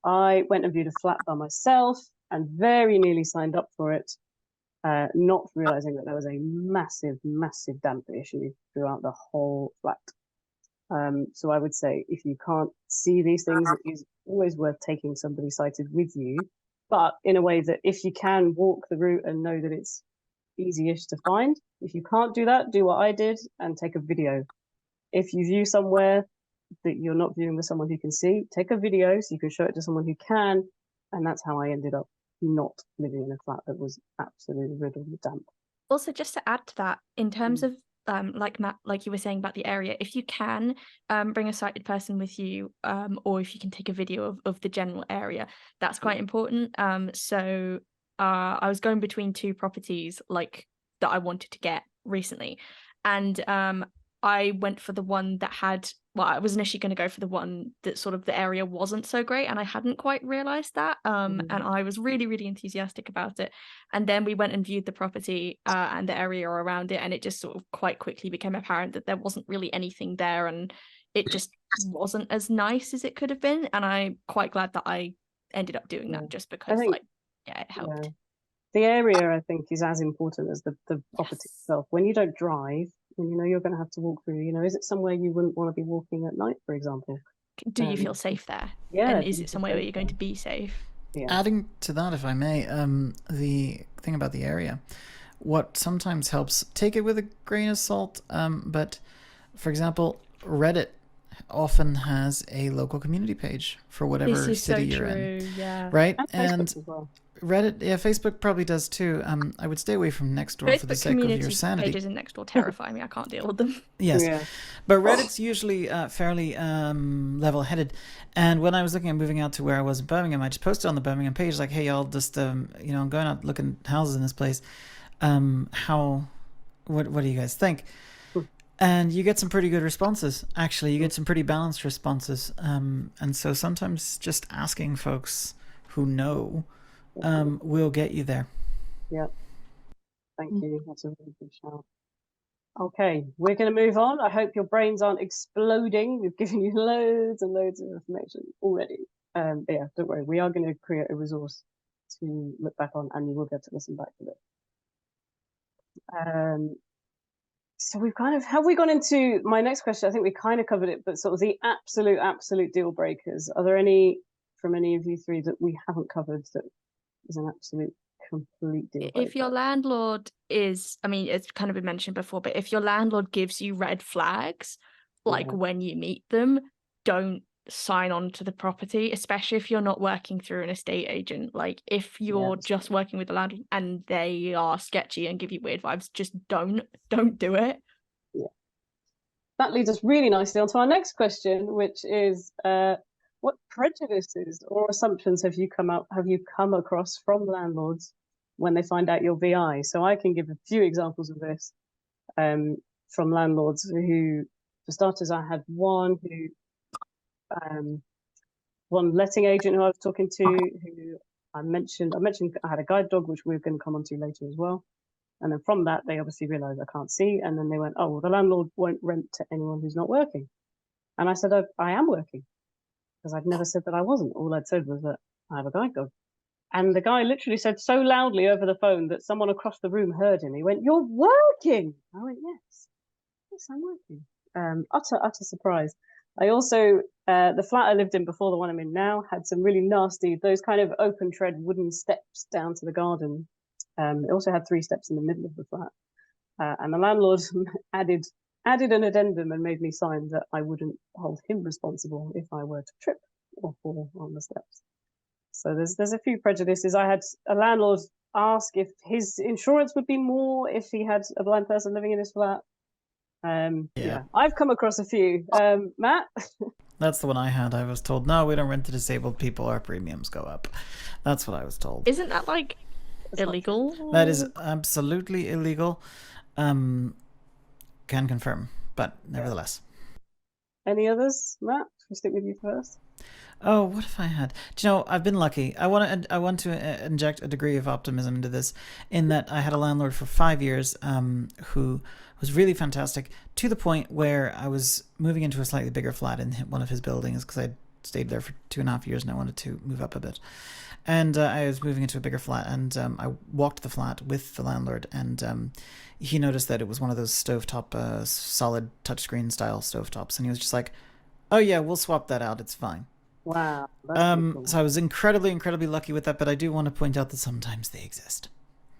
I went and viewed a flat by myself and very nearly signed up for it, not realizing that there was a massive, massive damp issue throughout the whole flat. So I would say, if you can't see these things, it is always worth taking somebody sighted with you, but in a way that if you can walk the route and know that it's easy-ish to find. If you can't do that, do what I did and take a video. If you view somewhere that you're not viewing with someone who can see, take a video so you can show it to someone who can. And that's how I ended up not living in a flat that was absolutely riddled with damp. Also, just to add to that, in terms of like Matt, like you were saying about the area, if you can bring a sighted person with you, or if you can take a video of the general area, that's quite important. So I was going between 2 properties like that I wanted to get recently, and I went for the one that had, well, I was initially going to go for the one that sort of the area wasn't so great, and I hadn't quite realized that. And I was really, really enthusiastic about it. And then we went and viewed the property and the area around it, and it just sort of quite quickly became apparent that there wasn't really anything there, and it just wasn't as nice as it could have been. And I'm quite glad that I ended up doing that, just because, it helped. Yeah. The area, I think, is as important as the property itself. When you don't drive, and you know you're going to have to walk through, is it somewhere you wouldn't want to be walking at night, for example? Do you feel safe there? Yeah. And is it somewhere where you're going to be safe? Yeah. Adding to that, if I may, the thing about the area, what sometimes helps, take it with a grain of salt, but for example, Reddit often has a local community page for whatever city you're in. Yeah. Right? And Facebook as well. Reddit, Facebook probably does too. I would stay away from Nextdoor for the sake of your sanity. Pages in Nextdoor terrify me. I can't deal with them. Yes, Yeah. but Reddit's usually fairly level-headed. And when I was looking at moving out to where I was in Birmingham, I just posted on the Birmingham page like, "Hey, y'all, just I'm going out looking at houses in this place. What do you guys think?" And you get some pretty good responses. Actually, you get some pretty balanced responses. And so sometimes just asking folks who know will get you there. Yeah. Thank you. That's a really good shout. Okay, we're going to move on. I hope your brains aren't exploding. We've given you loads and loads of information already. But yeah, don't worry. We are going to create a resource to look back on, and you will get to listen back to it. So we've have we gone into my next question? I think we kind of covered it, but sort of the absolute deal breakers. Are there any from any of you three that we haven't covered that is an absolute complete deal breaker? If your landlord is, I mean, it's kind of been mentioned before, but if your landlord gives you red flags, like when you meet them, don't sign on to the property, especially if you're not working through an estate agent. Like if you're just working with the landlord and they are sketchy and give you weird vibes, just don't do it. Yeah. That leads us really nicely on to our next question, which is what prejudices or assumptions have you come across from landlords when they find out your VI? So I can give a few examples of this from landlords who, for starters, I had one letting agent who I was talking to, who I mentioned I had a guide dog, which we're going to come on to later as well. And then from that, they obviously realized I can't see. And then they went, oh, well, the landlord won't rent to anyone who's not working. And I said, I am working, because I'd never said that I wasn't. All I'd said was that I have a guide dog. And the guy literally said so loudly over the phone that someone across the room heard him. He went, "You're working." I went, yes, I'm working. Utter surprise. I also, the flat I lived in before the one I'm in now had some really nasty, those kind of open tread wooden steps down to the garden. It also had 3 steps in the middle of the flat. And the landlord added an addendum and made me sign that I wouldn't hold him responsible if I were to trip or fall on the steps. So there's a few prejudices. I had a landlord ask if his insurance would be more if he had a blind person living in his flat. Yeah, I've come across a few. Matt? That's the one I had. I was told, no, we don't rent to disabled people. Our premiums go up. That's what I was told. Isn't that like illegal? That is absolutely illegal. Can confirm, but nevertheless. Any others, Matt? We'll stick with you first. Oh, what if I had? Do you know, I've been lucky. I want to inject a degree of optimism into this, in that I had a landlord for 5 years who was really fantastic, to the point where I was moving into a slightly bigger flat in one of his buildings, because I'd stayed there for 2.5 years and I wanted to move up a bit. And I was moving into a bigger flat, and I walked the flat with the landlord, and he noticed that it was one of those stovetop, solid touchscreen style stovetops, and he was just like, "Oh yeah, we'll swap that out. It's fine." Wow. That's cool. So I was incredibly lucky with that, but I do want to point out that sometimes they exist.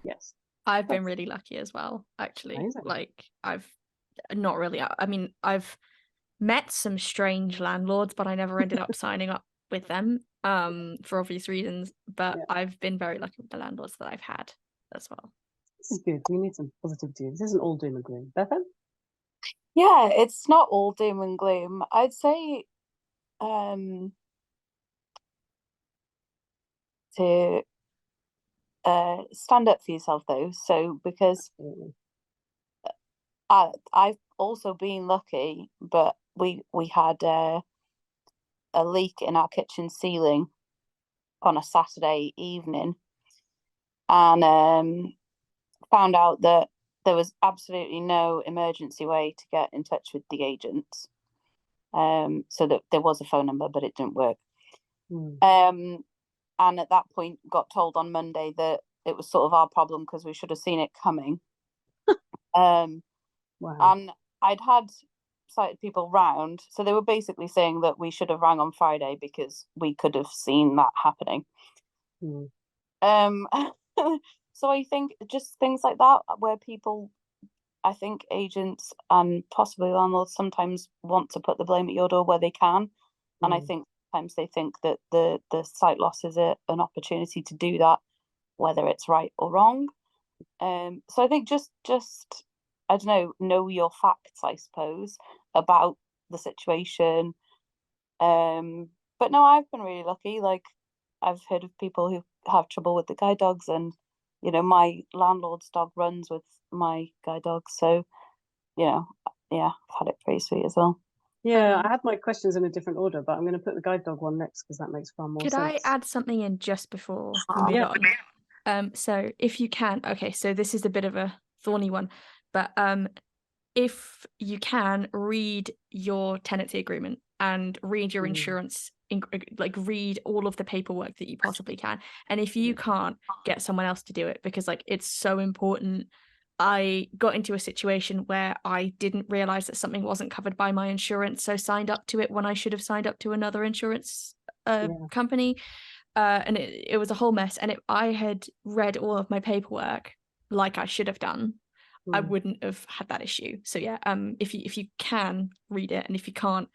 Yes. I've been really lucky as well, actually. Amazing. Like, I've not really, I mean, I've met some strange landlords, but I never ended up signing up with them for obvious reasons. But I've been very lucky with the landlords that I've had as well. This is good. We need some positivity. This isn't all doom and gloom. Bethan? Yeah, it's not all doom and gloom. I'd say to stand up for yourself, though. So because I've also been lucky, but we had a leak in our kitchen ceiling on a Saturday evening, and found out that there was absolutely no emergency way to get in touch with the agents. So that there was a phone number, but it didn't work. And at that point got told on Monday that it was sort of our problem because we should have seen it coming. Wow. And I'd had sighted people round, so they were basically saying that we should have rang on Friday because we could have seen that happening. So I think just things like that, where people, I think agents and possibly landlords sometimes want to put the blame at your door where they can. And I think sometimes they think that the sight loss is an opportunity to do that, whether it's right or wrong. So I think just I don't know your facts, I suppose, about the situation. But no, I've been really lucky. Like, I've heard of people who have trouble with the guide dogs, and my landlord's dog runs with my guide dog, so yeah, I've had it pretty sweet as well. Yeah, I had my questions in a different order, but I'm going to put the guide dog one next because that makes far more Could sense. I add something in just before we move Yeah. on? So if you can, okay, so this is a bit of a thorny one, but if you can, read your tenancy agreement and read your insurance, like read all of the paperwork that you possibly can. And if you can't, get someone else to do it, because like it's so important. I got into a situation where I didn't realize that something wasn't covered by my insurance, so signed up to it when I should have signed up to another insurance company. And it was a whole mess. And I had read all of my paperwork like I should have done, I wouldn't have had that issue. So yeah, if you can read it, and if you can't,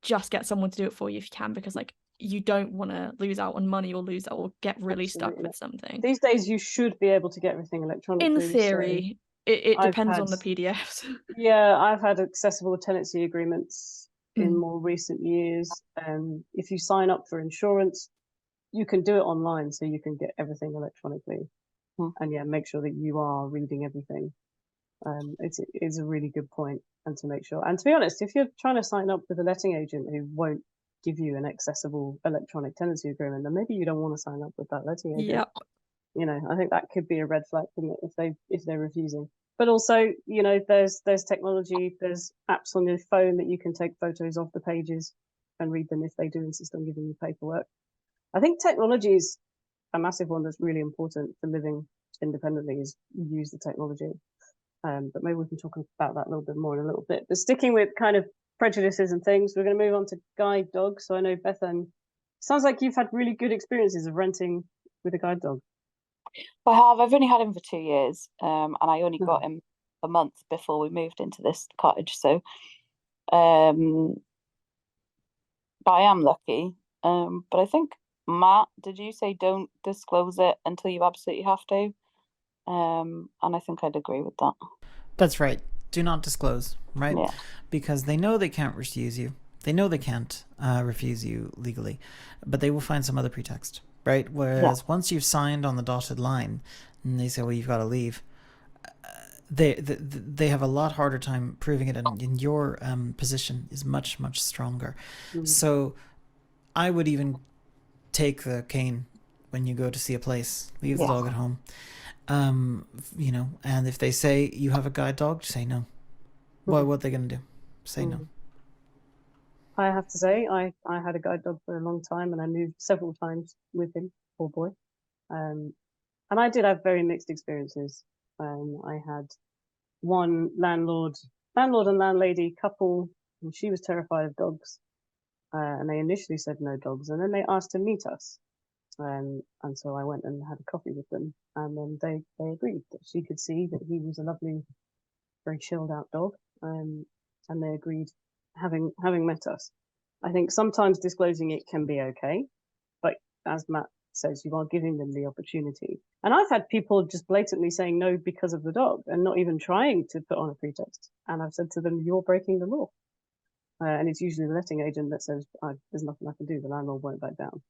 just get someone to do it for you if you can, because like you don't want to lose out on money or get really stuck with something. These days you should be able to get everything electronically. In theory, it depends on the PDFs. Yeah, I've had accessible tenancy agreements in more recent years. If you sign up for insurance, you can do it online, so you can get everything electronically. And yeah, make sure that you are reading everything. It's a really good point, and to make sure. And to be honest, if you're trying to sign up with a letting agent who won't give you an accessible electronic tenancy agreement, then maybe you don't want to sign up with that letting agent. Yep. You know, I think that could be a red flag, couldn't it, if they're refusing. But also, you know, there's technology, there's apps on your phone that you can take photos of the pages and read them if they do insist on giving you paperwork. I think technology is a massive one that's really important for living independently, is use the technology. But maybe we can talk about that a little bit more in a little bit. But sticking with kind of prejudices and things, we're going to move on to guide dogs. So I know, Bethan, sounds like you've had really good experiences of renting with a guide dog. I have. I've only had him for 2 years, and I only got him a month before we moved into this cottage. So, but I am lucky. But I think, Matt, did you say don't disclose it until you absolutely have to? And I think I'd agree with that. That's right. Do not disclose, right? Yeah. Because they know they can't refuse you. They know they can't refuse you legally, but they will find some other pretext, right? Whereas once you've signed on the dotted line and they say, well, you've got to leave, they have a lot harder time proving it, and your position is much, much stronger. So I would even take the cane when you go to see a place, leave the dog at home. You know, and if they say you have a guide dog, say no. What are they going to do? Say no. I have to say, I had a guide dog for a long time, and I moved several times with him, poor boy. And I did have very mixed experiences. I had one landlord and landlady couple, and she was terrified of dogs. And they initially said no dogs, and then they asked to meet us. And so I went and had a coffee with them, and then they agreed that she could see that he was a lovely, very chilled out dog, and they agreed, having met us. I think sometimes disclosing it can be okay, but as Matt says, you are giving them the opportunity. And I've had people just blatantly saying no because of the dog and not even trying to put on a pretext. And I've said to them, you're breaking the law. And it's usually the letting agent that says, there's nothing I can do, the landlord won't back down.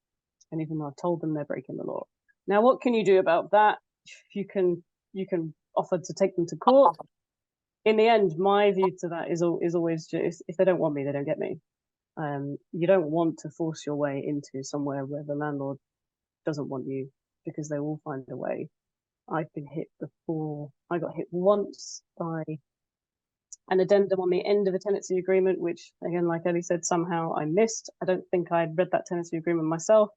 And even though I've told them they're breaking the law. Now, what can you do about that? You can offer to take them to court. In the end, my view to that is always just, if they don't want me, they don't get me. You don't want to force your way into somewhere where the landlord doesn't want you, because they will find a way. I've been hit before. I got hit once by an addendum on the end of a tenancy agreement, which, again, like Ellie said, somehow I missed. I don't think I'd read that tenancy agreement myself,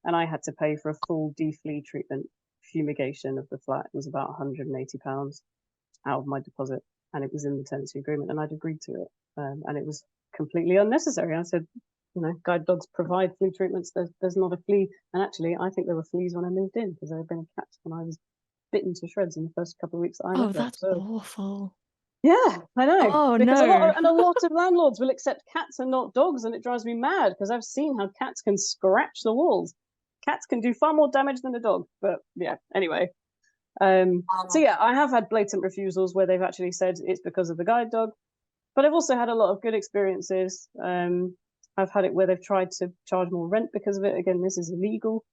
and I had to pay for a full deflea treatment fumigation of the flat. It was about £180 out of my deposit, and it was in the tenancy agreement, and I'd agreed to it, and it was completely unnecessary. I said, you know, guide dogs provide flea treatments. There's not a flea, and actually, I think there were fleas when I moved in, because there had been a cat when I was bitten to shreds in the first couple of weeks that I lived there. That's awful. Yeah, I know. Oh, because no. a lot of landlords will accept cats and not dogs, and it drives me mad, because I've seen how cats can scratch the walls. Cats can do far more damage than a dog. But yeah, anyway. So yeah, I have had blatant refusals where they've actually said it's because of the guide dog, but I've also had a lot of good experiences. I've had it where they've tried to charge more rent because of it. Again, this is illegal.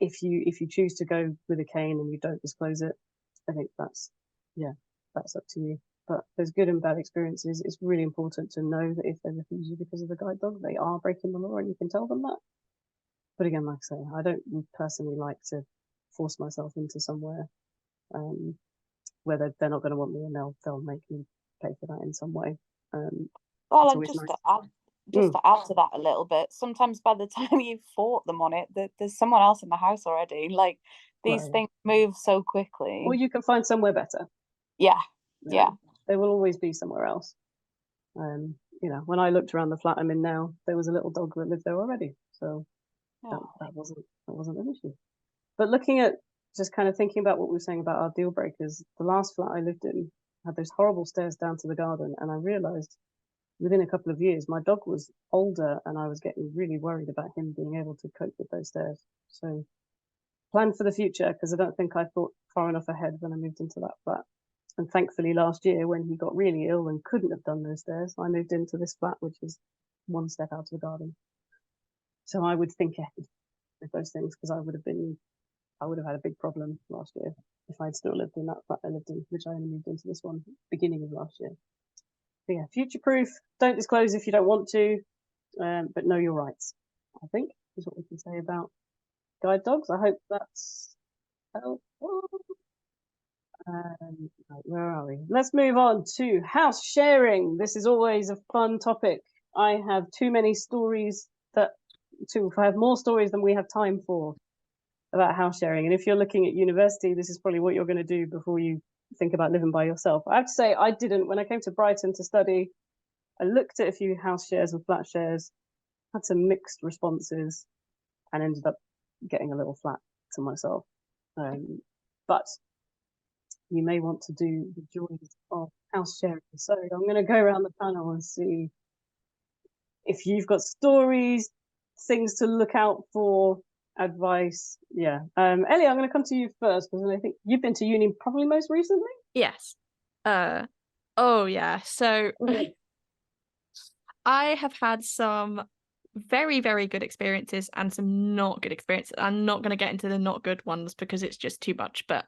If you choose to go with a cane and you don't disclose it, I think that's up to you. but there's good and bad experiences. It's really important to know that if they refuse you because of the guide dog, they are breaking the law, and you can tell them that. But again, like I say, I don't personally like to force myself into somewhere where they're not going to want me, and they'll make me pay for that in some way. Well, it's and always just nice. to add to that a little bit, sometimes by the time you've fought them on it, there's someone else in the house already. Like these Right. things move so quickly. Or you can find somewhere better. Yeah. There will always be somewhere else. You know, when I looked around the flat I'm in now, there was a little dog that lived there already, so that wasn't an issue. But looking at just kind of thinking about what we were saying about our deal breakers, the last flat I lived in had those horrible stairs down to the garden, and I realized within a couple of years my dog was older, and I was getting really worried about him being able to cope with those stairs. So plan for the future, because I don't think I thought far enough ahead when I moved into that flat. And thankfully last year, when he got really ill and couldn't have done those stairs, I moved into this flat, which is one step out of the garden. So I would think ahead with those things, because I would have had a big problem last year if I'd still lived in that flat I lived in, which I only moved into this one beginning of last year. But yeah, future proof. Don't disclose if you don't want to, but know your rights, I think, is what we can say about guide dogs. I hope that's helpful. Right, where are we? Let's move on to house sharing. This is always a fun topic. I have too many stories I have more stories than we have time for about house sharing. And if you're looking at university, this is probably what you're going to do before you think about living by yourself. I have to say, I didn't. When I came to Brighton to study, I looked at a few house shares and flat shares, had some mixed responses, and ended up getting a little flat to myself. But you may want to do the joys of house sharing. So I'm going to go around the panel and see if you've got stories, things to look out for, advice. Yeah. Ellie, I'm going to come to you first, because I think you've been to uni probably most recently. Yes. Oh yeah. So I have had some very, very good experiences and some not good experiences. I'm not going to get into the not good ones because it's just too much. But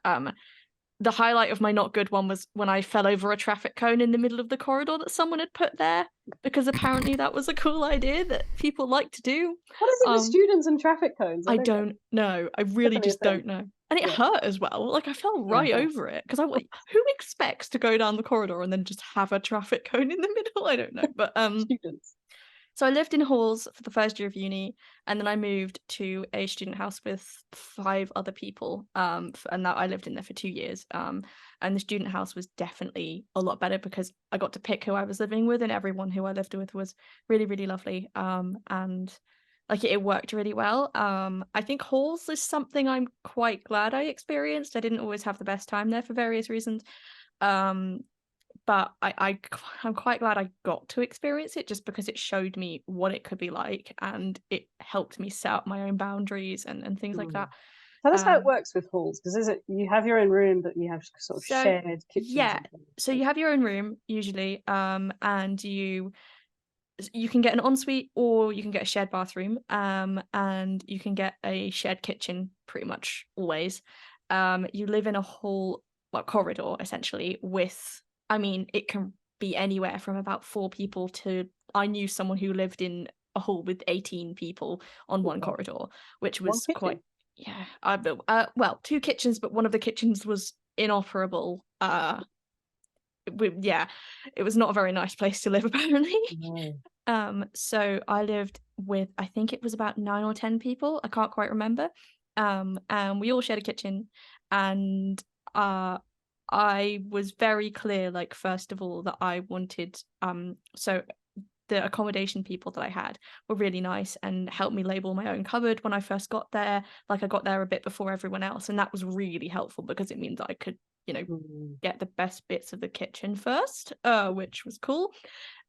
the highlight of my not good one was when I fell over a traffic cone in the middle of the corridor that someone had put there, because apparently that was a cool idea that people like to do. What is it with students and traffic cones? I don't know. I really just don't know. And it hurt as well. Like I fell right over it, because who expects to go down the corridor and then just have a traffic cone in the middle? I don't know. But students. So I lived in halls for the first year of uni, and then I moved to a student house with 5 other people. And that I lived in there for 2 years. And the student house was definitely a lot better because I got to pick who I was living with, and everyone who I lived with was really, really lovely. And like it worked really well. I think halls is something I'm quite glad I experienced. I didn't always have the best time there for various reasons. But I'm quite glad I got to experience it, just because it showed me what it could be like, and it helped me set up my own boundaries and things like that. Tell us how it works with halls, because you have your own room, but you have sort of shared kitchens. Yeah, so you have your own room usually, and you can get an ensuite or you can get a shared bathroom, and you can get a shared kitchen pretty much always. You live in a hall, corridor essentially, with, I mean, it can be anywhere from about 4 people to, I knew someone who lived in a hall with 18 people on one corridor, which was quite, yeah. Well, 2 kitchens, but one of the kitchens was inoperable. Yeah, it was not a very nice place to live, apparently. No. So I lived with, I think it was about 9 or 10 people. I can't quite remember. And we all shared a kitchen, and I was very clear, like, first of all, that I wanted, so the accommodation people that I had were really nice and helped me label my own cupboard when I first got there. Like I got there a bit before everyone else, and that was really helpful because it means that I could, get the best bits of the kitchen first, which was cool.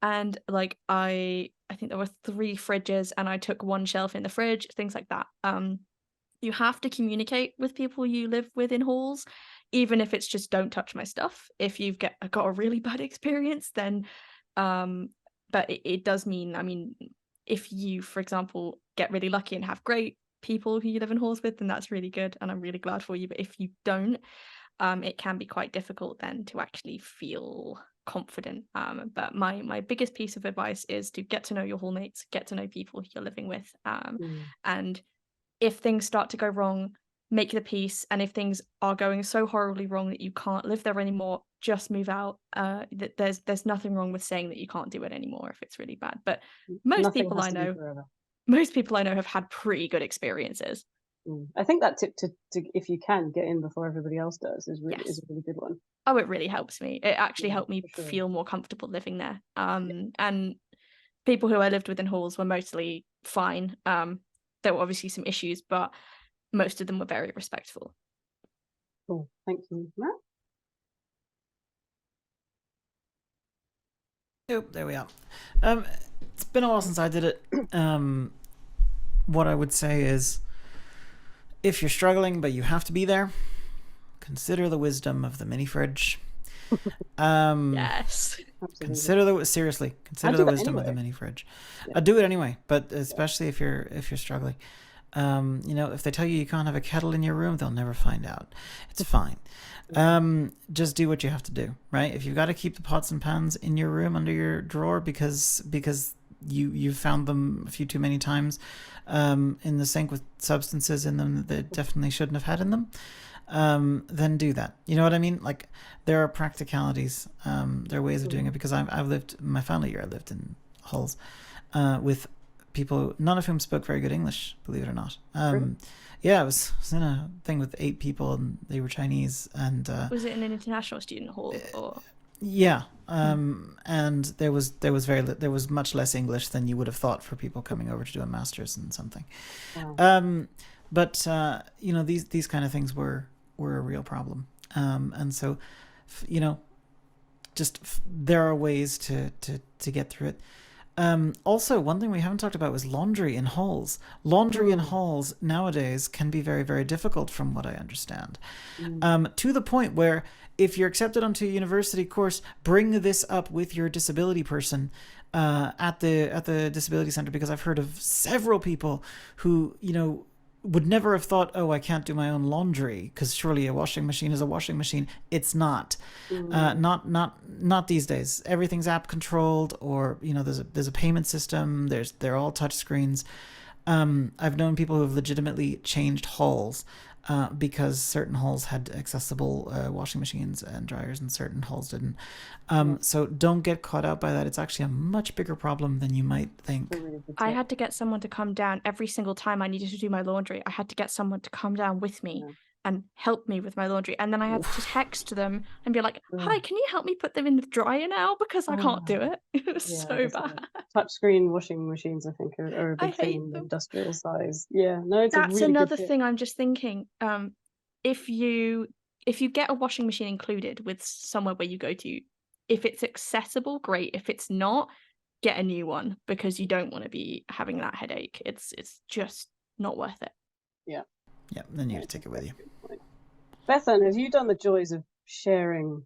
And like I think there were 3 fridges, and I took 1 shelf in the fridge, things like that. You have to communicate with people you live with in halls, even if it's just don't touch my stuff. If you've got a really bad experience, then but it does mean, I mean, if you, for example, get really lucky and have great people who you live in halls with, then that's really good, and I'm really glad for you. But if you don't, it can be quite difficult then to actually feel confident. But my biggest piece of advice is to get to know your hallmates, get to know people you're living with, and if things start to go wrong, make the peace. And if things are going so horribly wrong that you can't live there anymore, just move out. There's nothing wrong with saying that you can't do it anymore if it's really bad. But most people I know have had pretty good experiences. I think that tip to if you can get in before everybody else does is a really good one. Oh, it really helps me. It actually helped me feel more comfortable living there. And people who I lived with in halls were mostly fine. There were obviously some issues, but most of them were very respectful. Cool. Thank you, Matt. Yep, there we are. It's been a while since I did it. What I would say is, if you're struggling but you have to be there, consider the wisdom of the mini fridge. Yes. Consider the wisdom of the mini fridge. I do it anyway, but especially if you're struggling. If they tell you can't have a kettle in your room, they'll never find out. It's fine. Just do what you have to do, right? If you've got to keep the pots and pans in your room under your drawer because you found them a few too many times in the sink with substances in them that they definitely shouldn't have had in them, then do that. You know what I mean? Like, there are practicalities. There are ways of doing it, because I've lived, my final year I lived in halls with people, none of whom spoke very good English, believe it or not. Yeah, I was in a thing with 8 people and they were Chinese. And was it in an international student hall or? Yeah, and there was much less English than you would have thought for people coming over to do a master's in something. Wow. But these kind of things were a real problem, and so there are ways to get through it. Also, one thing we haven't talked about was laundry in halls. Laundry in halls nowadays can be very, very difficult, from what I understand, to the point where, if you're accepted onto a university course, bring this up with your disability person at the disability center, because I've heard of several people who would never have thought, oh, I can't do my own laundry because surely a washing machine is a washing machine. It's not. Not these days. Everything's app controlled, or there's a payment system. They're all touch screens. I've known people who have legitimately changed halls because certain halls had accessible washing machines and dryers and certain halls didn't. So don't get caught out by that. It's actually a much bigger problem than you might think. I had to get someone to come down every single time I needed to do my laundry. I had to get someone to come down with me and help me with my laundry. And then I had to text them and be like, hi, can you help me put them in the dryer now? Because I can't do it. It was so bad. Touchscreen washing machines, I think, are a big thing in the industrial size. Yeah, no, it's That's a really another good thing I'm just thinking. If you get a washing machine included with somewhere where you go to, if it's accessible, great. If it's not, get a new one, because you don't want to be having that headache. It's just not worth it. Yeah. Yeah, then you have to take it with you. Bethan, have you done the joys of sharing?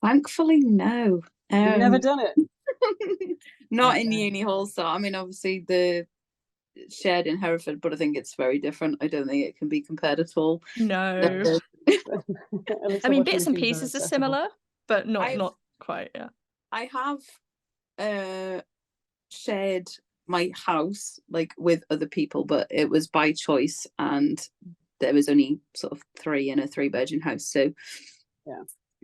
Thankfully, no. You've never done it? Not in uni hall. So, I mean, obviously the shared in Hereford, but I think it's very different. I don't think it can be compared at all. No. I mean, bits and pieces are similar, but not quite. Yeah. I have shared my house with other people, but it was by choice, and there was only sort of 3 in a 3-bedroom house, so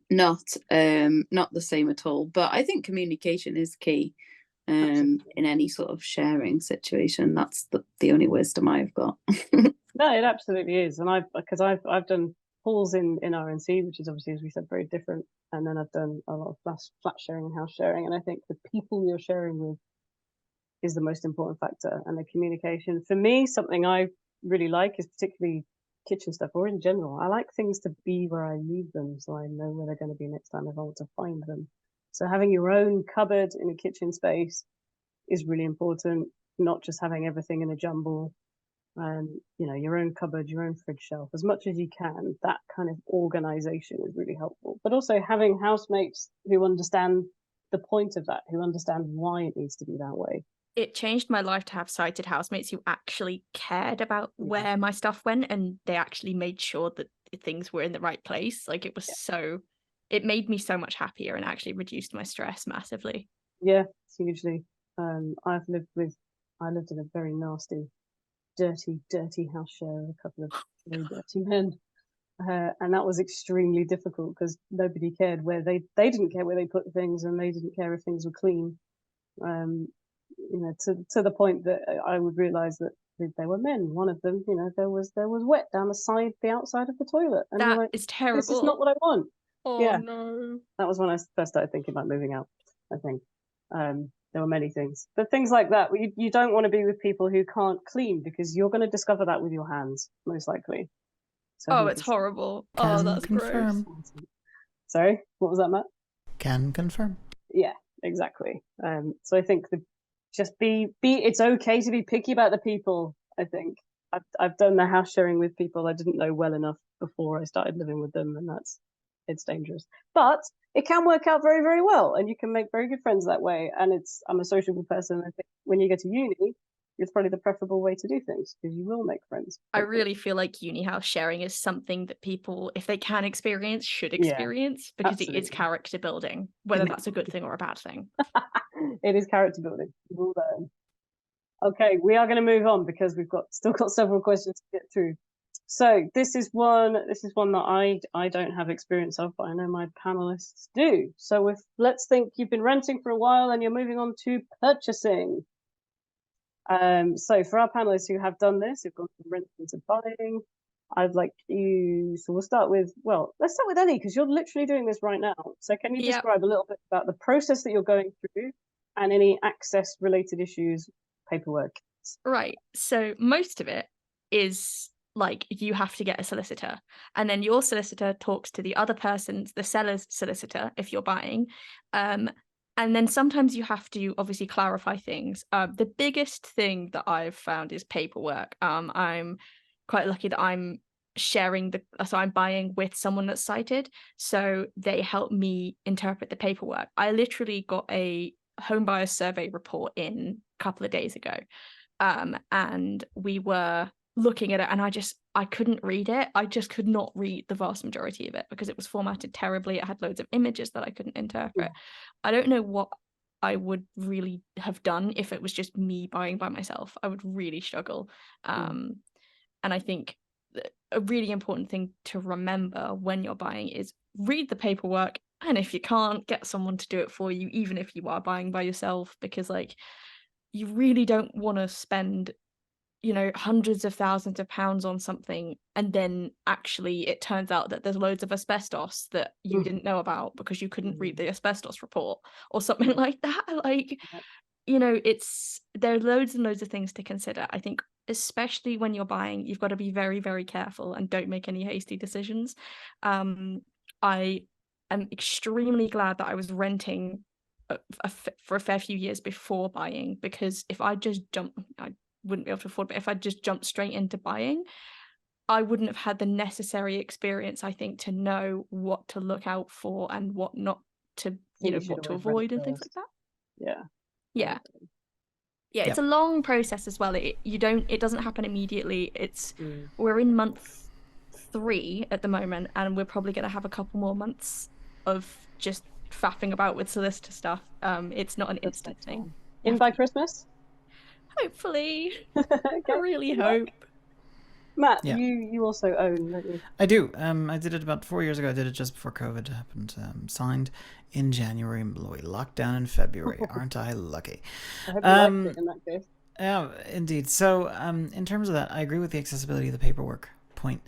not the same at all. But I think communication is key in any sort of sharing situation. That's the only wisdom I've got. No, it absolutely is. And I've done halls in RNC, which is obviously, as we said, very different, and then I've done a lot of flat sharing and house sharing, and I think the people you're sharing with is the most important factor, and the communication. For me, something I really like is particularly kitchen stuff, or in general, I like things to be where I leave them, so I know where they're going to be next time if I want to find them. So having your own cupboard in a kitchen space is really important, not just having everything in a jumble. Your own cupboard, your own fridge shelf, as much as you can. That kind of organization is really helpful. But also having housemates who understand the point of that, who understand why it needs to be that way. It changed my life to have sighted housemates who actually cared about where my stuff went, and they actually made sure that things were in the right place. It was so it made me so much happier and actually reduced my stress massively. Yeah, hugely. I lived in a very nasty, dirty house share with a couple of very dirty men. And that was extremely difficult because nobody cared where they didn't care where they put things, and they didn't care if things were clean. To the point that I would realize that they were men. One of them, there was wet down the outside of the toilet, and That like, is terrible. this is not what I want. Oh Yeah. no. That was when I first started thinking about moving out, I think. There were many things, but things like that, you don't want to be with people who can't clean, because you're going to discover that with your hands, most likely. So Oh, it's horrible. Oh, that's confirm. gross. Sorry, what was that, Matt? Can confirm. Yeah, exactly. So I think just be it's okay to be picky about the people. I think I've done the house sharing with people I didn't know well enough before I started living with them, and it's dangerous. But it can work out very, very well, and you can make very good friends that way. And I'm a sociable person. I think when you get to uni, it's probably the preferable way to do things, because you will make friends. I really feel like uni house sharing is something that people, if they can experience, should experience, because it is character building, whether that's a good thing or a bad thing. It is character building. You will learn. Okay, we are going to move on because we've still got several questions to get through. So this is one that I don't have experience of, but I know my panelists do. So let's think you've been renting for a while and you're moving on to purchasing. So for our panelists who have done this, who've gone from renting to buying, I'd like you. So let's start with Ellie, because you're literally doing this right now. So can you describe a little bit about the process that you're going through and any access related issues, paperwork? Right. So most of it is like you have to get a solicitor, and then your solicitor talks to the other person's, the seller's solicitor, if you're buying. And then sometimes you have to obviously clarify things. The biggest thing that I've found is paperwork. I'm quite lucky that I'm buying with someone that's sighted, so they help me interpret the paperwork. I literally got a home buyer survey report in a couple of days ago, and we were looking at it, and I couldn't read it. I just could not read the vast majority of it because it was formatted terribly. It had loads of images that I couldn't interpret. I don't know what I would really have done if it was just me buying by myself. I would really struggle. And I think a really important thing to remember when you're buying is read the paperwork, and if you can't, get someone to do it for you, even if you are buying by yourself, because like you really don't want to spend hundreds of thousands of pounds on something, and then actually it turns out that there's loads of asbestos that you didn't know about because you couldn't read the asbestos report or something like that. Like, there are loads and loads of things to consider. I think especially when you're buying, you've got to be very, very careful and don't make any hasty decisions. I am extremely glad that I was renting for a fair few years before buying, because if I just I wouldn't be able to afford, but if I just jumped straight into buying, I wouldn't have had the necessary experience, I think, to know what to look out for and what not to, what to avoid and things like that. Yeah, it's a long process as well. It doesn't happen immediately. We're in month 3 at the moment, and we're probably going to have a couple more months of just faffing about with solicitor stuff. It's not an instant thing. In by Christmas? Hopefully. I really hope. Matt, you also own, don't you? I do. I did it about 4 years ago. I did it just before COVID happened. Signed in January and locked down in February. Aren't I lucky? I hope you liked it in that case. Yeah, indeed. So in terms of that, I agree with the accessibility of the paperwork point.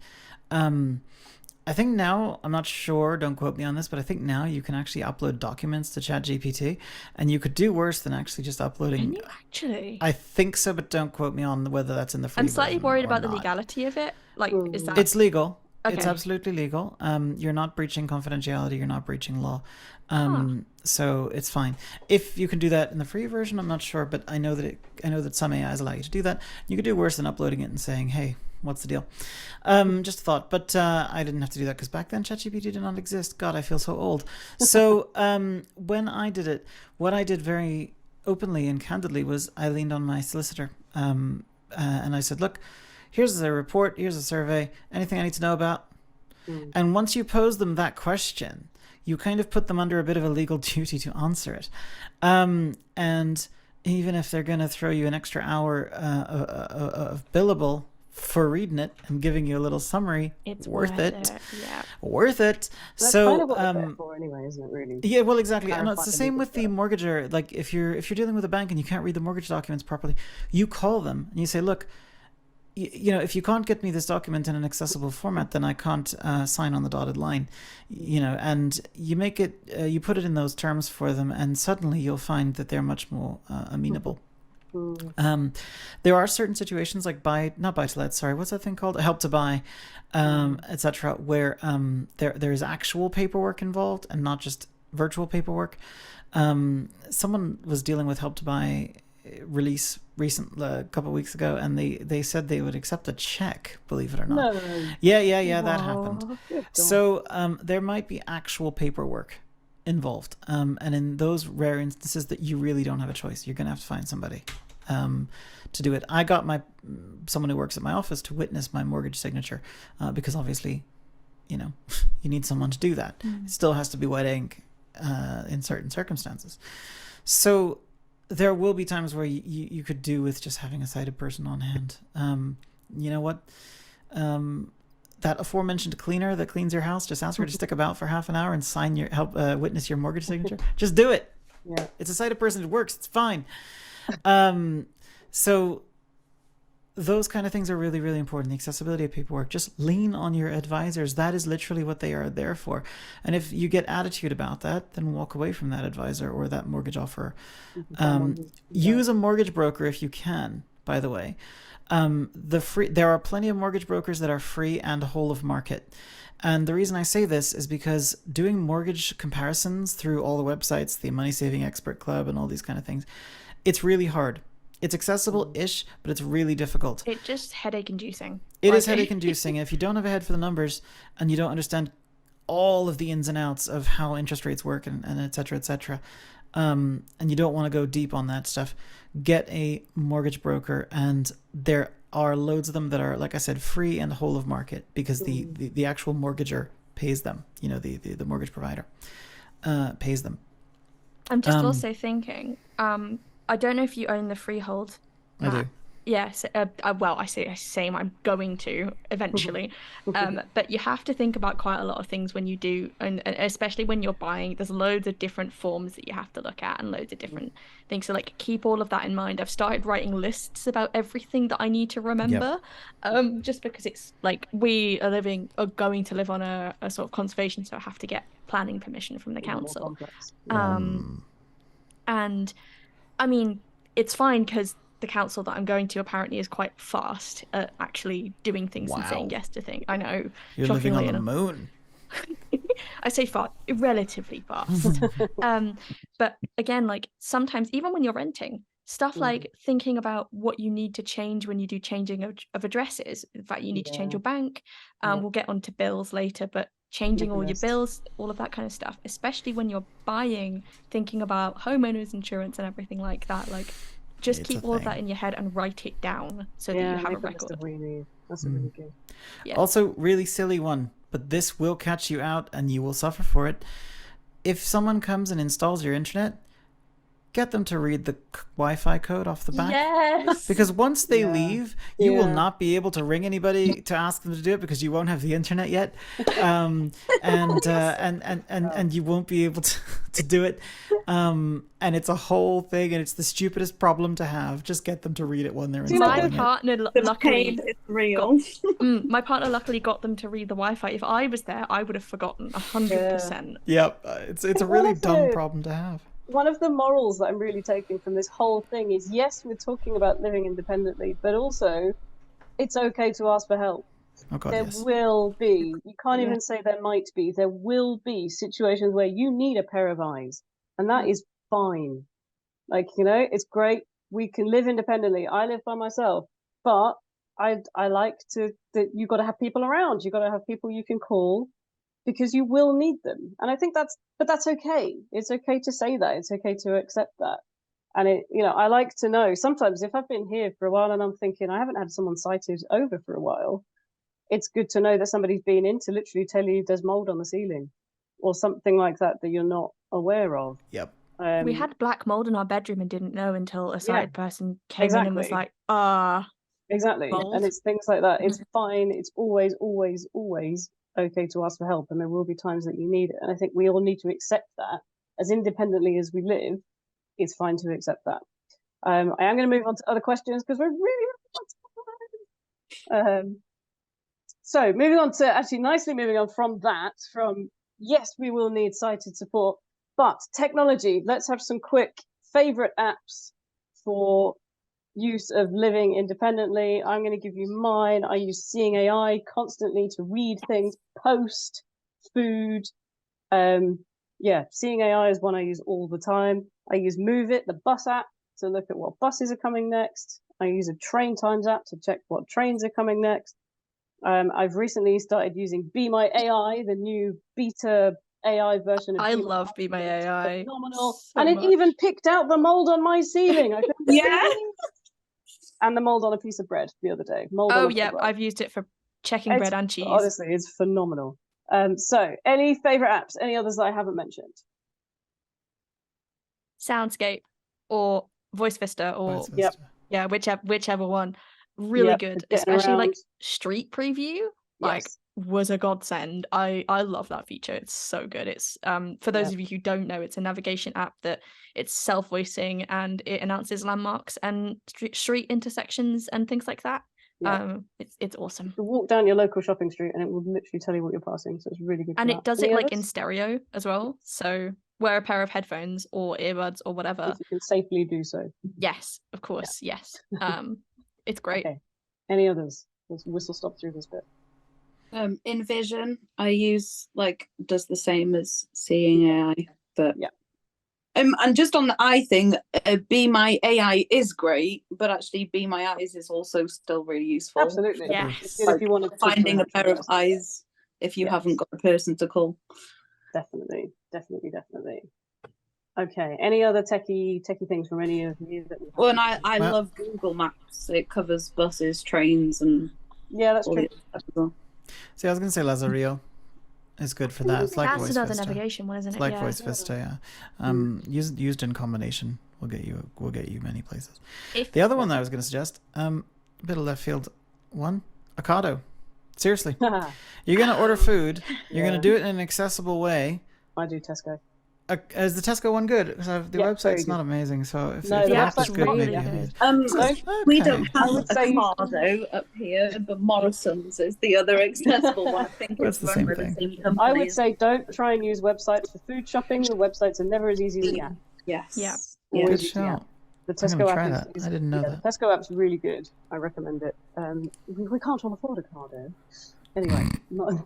I think now, I'm not sure, don't quote me on this, but I think now you can actually upload documents to ChatGPT, and you could do worse than actually just uploading. Can you actually? I think so, but don't quote me on whether that's in the free I'm slightly worried about not. the legality of it. Like, is that? It's legal. Okay. It's absolutely legal. You're not breaching confidentiality. You're not breaching law. So it's fine. If you can do that in the free version, I'm not sure, but I know that some AIs allow you to do that. You could do worse than uploading it and saying, "Hey, what's the deal?" Just a thought, but I didn't have to do that because back then ChatGPT did not exist. God, I feel so old. So when I did it, what I did very openly and candidly was I leaned on my solicitor, and I said, "Look, here's a report, here's a survey, anything I need to know about?" And once you pose them that question, you kind of put them under a bit of a legal duty to answer it. And even if they're going to throw you an extra hour of billable for reading it and giving you a little summary, It's worth it. Yeah. Worth it. That's So kind of what they're there for anyway, isn't it, really? yeah, well, exactly. And Clarify it's the the same legal with the mortgager. Like if you're dealing with a bank and you can't read the mortgage documents properly, you call them and you say, look, you know, if you can't get me this document in an accessible format, then I can't sign on the dotted line, you know, and you make it, you put it in those terms for them, and suddenly you'll find that they're much more amenable. There are certain situations like not buy to let, sorry, what's that thing called? Help to buy, etc., where there is actual paperwork involved and not just virtual paperwork. Someone was dealing with Help to Buy release a couple of weeks ago, and they said they would accept a check, believe it or not. No. Yeah, that happened. Good God. So there might be actual paperwork involved, and in those rare instances that you really don't have a choice, you're gonna have to find somebody to do it. I got someone who works at my office to witness my mortgage signature, because obviously, you know, you need someone to do that. It still has to be wet ink in certain circumstances. So there will be times where you could do with just having a sighted person on hand. You know what? That aforementioned cleaner that cleans your house, just ask her to stick about for half an hour and witness your mortgage signature. Just do it. Yeah. It's a sighted person. It works. It's fine. So those kind of things are really, really important. The accessibility of paperwork. Just lean on your advisors. That is literally what they are there for. And if you get attitude about that, then walk away from that advisor or that mortgage offerer. Use a mortgage broker if you can, by the way. There are plenty of mortgage brokers that are free and whole of market. And the reason I say this is because doing mortgage comparisons through all the websites, the Money Saving Expert Club and all these kind of things, it's really hard. It's accessible-ish, but it's really difficult. It's just headache-inducing. It is headache-inducing. If you don't have a head for the numbers and you don't understand all of the ins and outs of how interest rates work and et cetera, and you don't want to go deep on that stuff, get a mortgage broker. And there are loads of them that are, like I said, free and whole of market, because the actual mortgager pays them. You know, the mortgage provider pays them. I'm just also thinking, I don't know if you own the freehold. I do. Yes. Well, I say I'm going to eventually. But you have to think about quite a lot of things when you do, and especially when you're buying. There's loads of different forms that you have to look at and loads of different things. So like keep all of that in mind. I've started writing lists about everything that I need to remember. Just because it's like we are going to live on a sort of conservation, so I have to get planning permission from the council. And I mean, it's fine because the council that I'm going to apparently is quite fast at actually doing things and saying yes to things. I know. You're living on the moon. I say fast, relatively fast. But again, like sometimes even when you're renting, stuff like thinking about what you need to change when you do changing of addresses. In fact, you need to change your bank. We'll get onto bills later, but changing all your bills, all of that kind of stuff, especially when you're buying, thinking about homeowners insurance and everything like that. Like, just keep all of that in your head and write it down so that you have a record. That's a really good. Yeah. Also, really silly one, but this will catch you out and you will suffer for it. If someone comes and installs your internet, get them to read the Wi-Fi code off the back. Yes. Because once they leave, you will not be able to ring anybody to ask them to do it because you won't have the internet yet, and you won't be able to do it. And it's a whole thing, and it's the stupidest problem to have. Just get them to read it when they're installing My partner luckily it's real. My partner luckily got them to read the Wi-Fi. If I was there, I would have forgotten 100%. Yep, it's a really dumb problem to have. One of the morals that I'm really taking from this whole thing is, yes, we're talking about living independently, but also it's okay to ask for help. Oh God, There yes. will be, you can't even say there might be, there will be situations where you need a pair of eyes, and that is fine. Like, you know, it's great. We can live independently. I live by myself, but I like that you've got to have people around. You've got to have people you can call, because you will need them. And I think that's okay. It's okay to say that. It's okay to accept that. And I like to know, sometimes if I've been here for a while and I'm thinking I haven't had someone sighted over for a while, it's good to know that somebody's been in to literally tell you there's mold on the ceiling. or something like that that you're not aware of. Yep. We had black mold in our bedroom and didn't know until a sighted person came in and was exactly. like, exactly. mold. And it's things like that. It's fine. It's always, always, always okay to ask for help, and there will be times that you need it. And I think we all need to accept that. As independently as we live, it's fine to accept that. I am going to move on to other questions because we're really so moving on to actually nicely moving on from that, from yes, we will need sighted support, but technology. Let's have some quick favorite apps for use of living independently. I'm going to give you mine. I use Seeing AI constantly to read things, post, food. Seeing AI is one I use all the time. I use Move It, the bus app, to look at what buses are coming next. I use a train times app to check what trains are coming next. I've recently started using Be My AI, the new beta AI version of I love Be My AI. Phenomenal. So and it much. even picked out the mold on my ceiling. I couldn't Yeah. believe it. And the mold on a piece of bread the other day. Mold on Oh a yeah, bread. I've used it for checking bread and cheese. Honestly, it's phenomenal. So any favorite apps? Any others that I haven't mentioned? Soundscape or Voice Vista or Voice Vista. yeah, whichever one. Really good, especially like Street Preview. Like was a godsend. I love that feature. It's so good. It's for those of you who don't know, it's a navigation app that it's self-voicing and it announces landmarks and street intersections and things like that. It's awesome. You can walk down your local shopping street and it will literally tell you what you're passing, so it's really good. And it does it like in stereo as well, so wear a pair of headphones or earbuds or whatever. If you can safely do so. Yes, of course. Yes. It's great. Okay. Any others? Let's whistle stop through this bit. InVision, I use does the same as Seeing AI, but and just on the eye thing, Be My AI is great, but actually Be My Eyes is also still really useful. Absolutely, yes. If you want to finding a pair of eyes if you haven't got a person to call. Definitely. Okay. Any other techie things from any of you that? Well, and I love Google Maps. It covers buses, trains, and that's true. Well. See, I was going to say Lazarillo is good for that. It's like That's Voice another Vista. navigation one, isn't it? It's like Voice Vista, used in combination will get you many places. The other one that I was going to suggest, a bit of left field one, Ocado. Seriously, you're going to order food. You're going to do it in an accessible way. I do Tesco. Is the Tesco one good? Because the website's not amazing. So if the app is good, really good. We don't have Ocado up here, but Morrison's is the other accessible one. I think it's the same thing. I would say don't try and use websites for food shopping. The websites are never as easy as the app. Yes. Yeah. Good shout. The Tesco app is I didn't know that. The Tesco app's really good. I recommend it. We can't all afford Ocado. Anyway, no.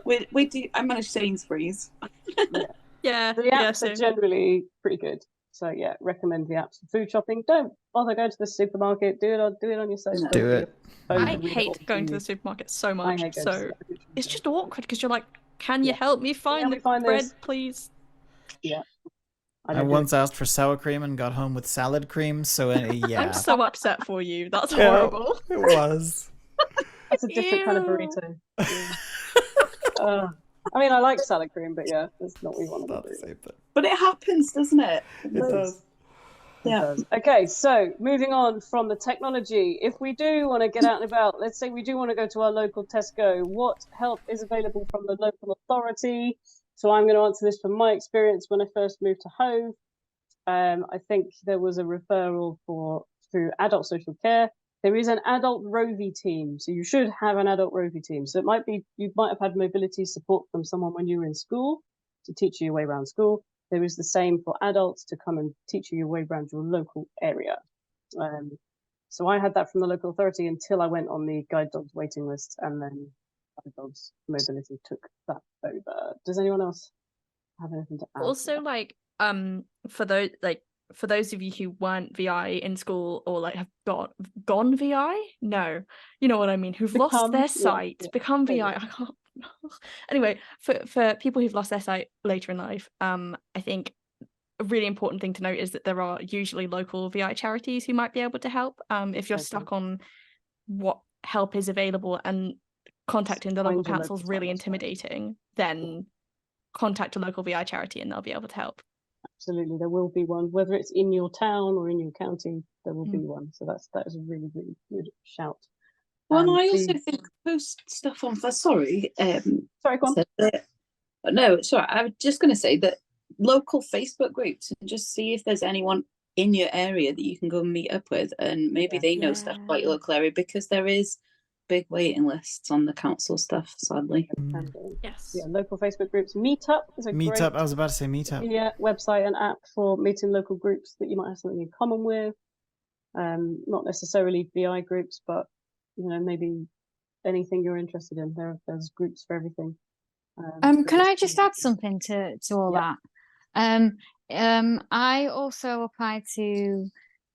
we do. I manage Sainsbury's. The apps are generally pretty good. So recommend the apps for food shopping. Don't bother going to the supermarket. Do it on your phone. Do it. I hate going to the supermarket so much. So it's just awkward because you're like, can you help me find the bread, please? Yeah. I once asked for sour cream and got home with salad cream. So I'm so upset for you. That's horrible. It was. That's a different kind of burrito. I mean, I like salad cream, but that's not what we want to do. But it happens, doesn't it? It does. Yeah. It does. Okay, so moving on from the technology, if we do want to get out and about, let's say we do want to go to our local Tesco, what help is available from the local authority? So I'm going to answer this from my experience when I first moved to Hove. I think there was a referral through adult social care. There is an adult Rovey team, so you should have an adult Rovey team. So you might have had mobility support from someone when you were in school to teach you your way around school. There is the same for adults to come and teach you your way around your local area. So I had that from the local authority until I went on the guide dogs waiting list, and then guide dogs mobility took that over. Does anyone else have anything to add? Also, for those of you who weren't VI in school or have gone VI, no, you know what I mean, who've lost their sight, become VI. I can't. Anyway, for people who've lost their sight later in life, I think a really important thing to note is that there are usually local VI charities who might be able to help. If you're stuck on what help is available and contacting the local council is really intimidating, then contact a local VI charity and they'll be able to help. Absolutely, there will be one, whether it's in your town or in your county, there will be one. So that is a really, really good shout. Well, I also think post stuff on. Sorry, sorry, go on. No, sorry. I was just going to say that local Facebook groups, and just see if there's anyone in your area that you can go and meet up with, and maybe they know stuff about your local area, because there is big waiting lists on the council stuff, sadly. Yes. Yeah, local Facebook groups. Meetup is a great, I was about to say Meetup. Yeah, website and app for meeting local groups that you might have something in common with. Not necessarily VI groups, but maybe anything you're interested in. There's groups for everything. Can I just add something to all that? I also applied to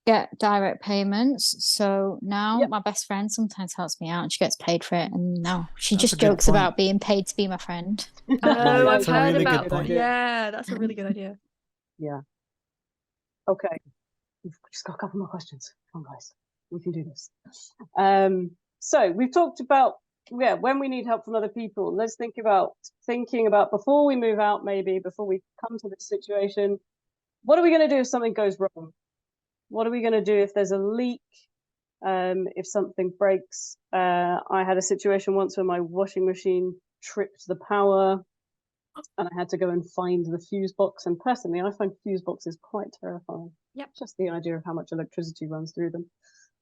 get direct payments, so now my best friend sometimes helps me out and she gets paid for it, and now she just jokes about being paid to be my friend. Oh, I've heard really about that. point. Yeah, that's a really good idea. Yeah. Okay, we've just got a couple more questions. Come on, guys, we can do this. So we've talked about when we need help from other people. Let's thinking about before we move out, maybe before we come to this situation, what are we going to do if something goes wrong? What are we going to do if there's a leak? If something breaks? I had a situation once where my washing machine tripped the power and I had to go and find the fuse box. And personally, I find fuse boxes quite terrifying. Yep. Just the idea of how much electricity runs through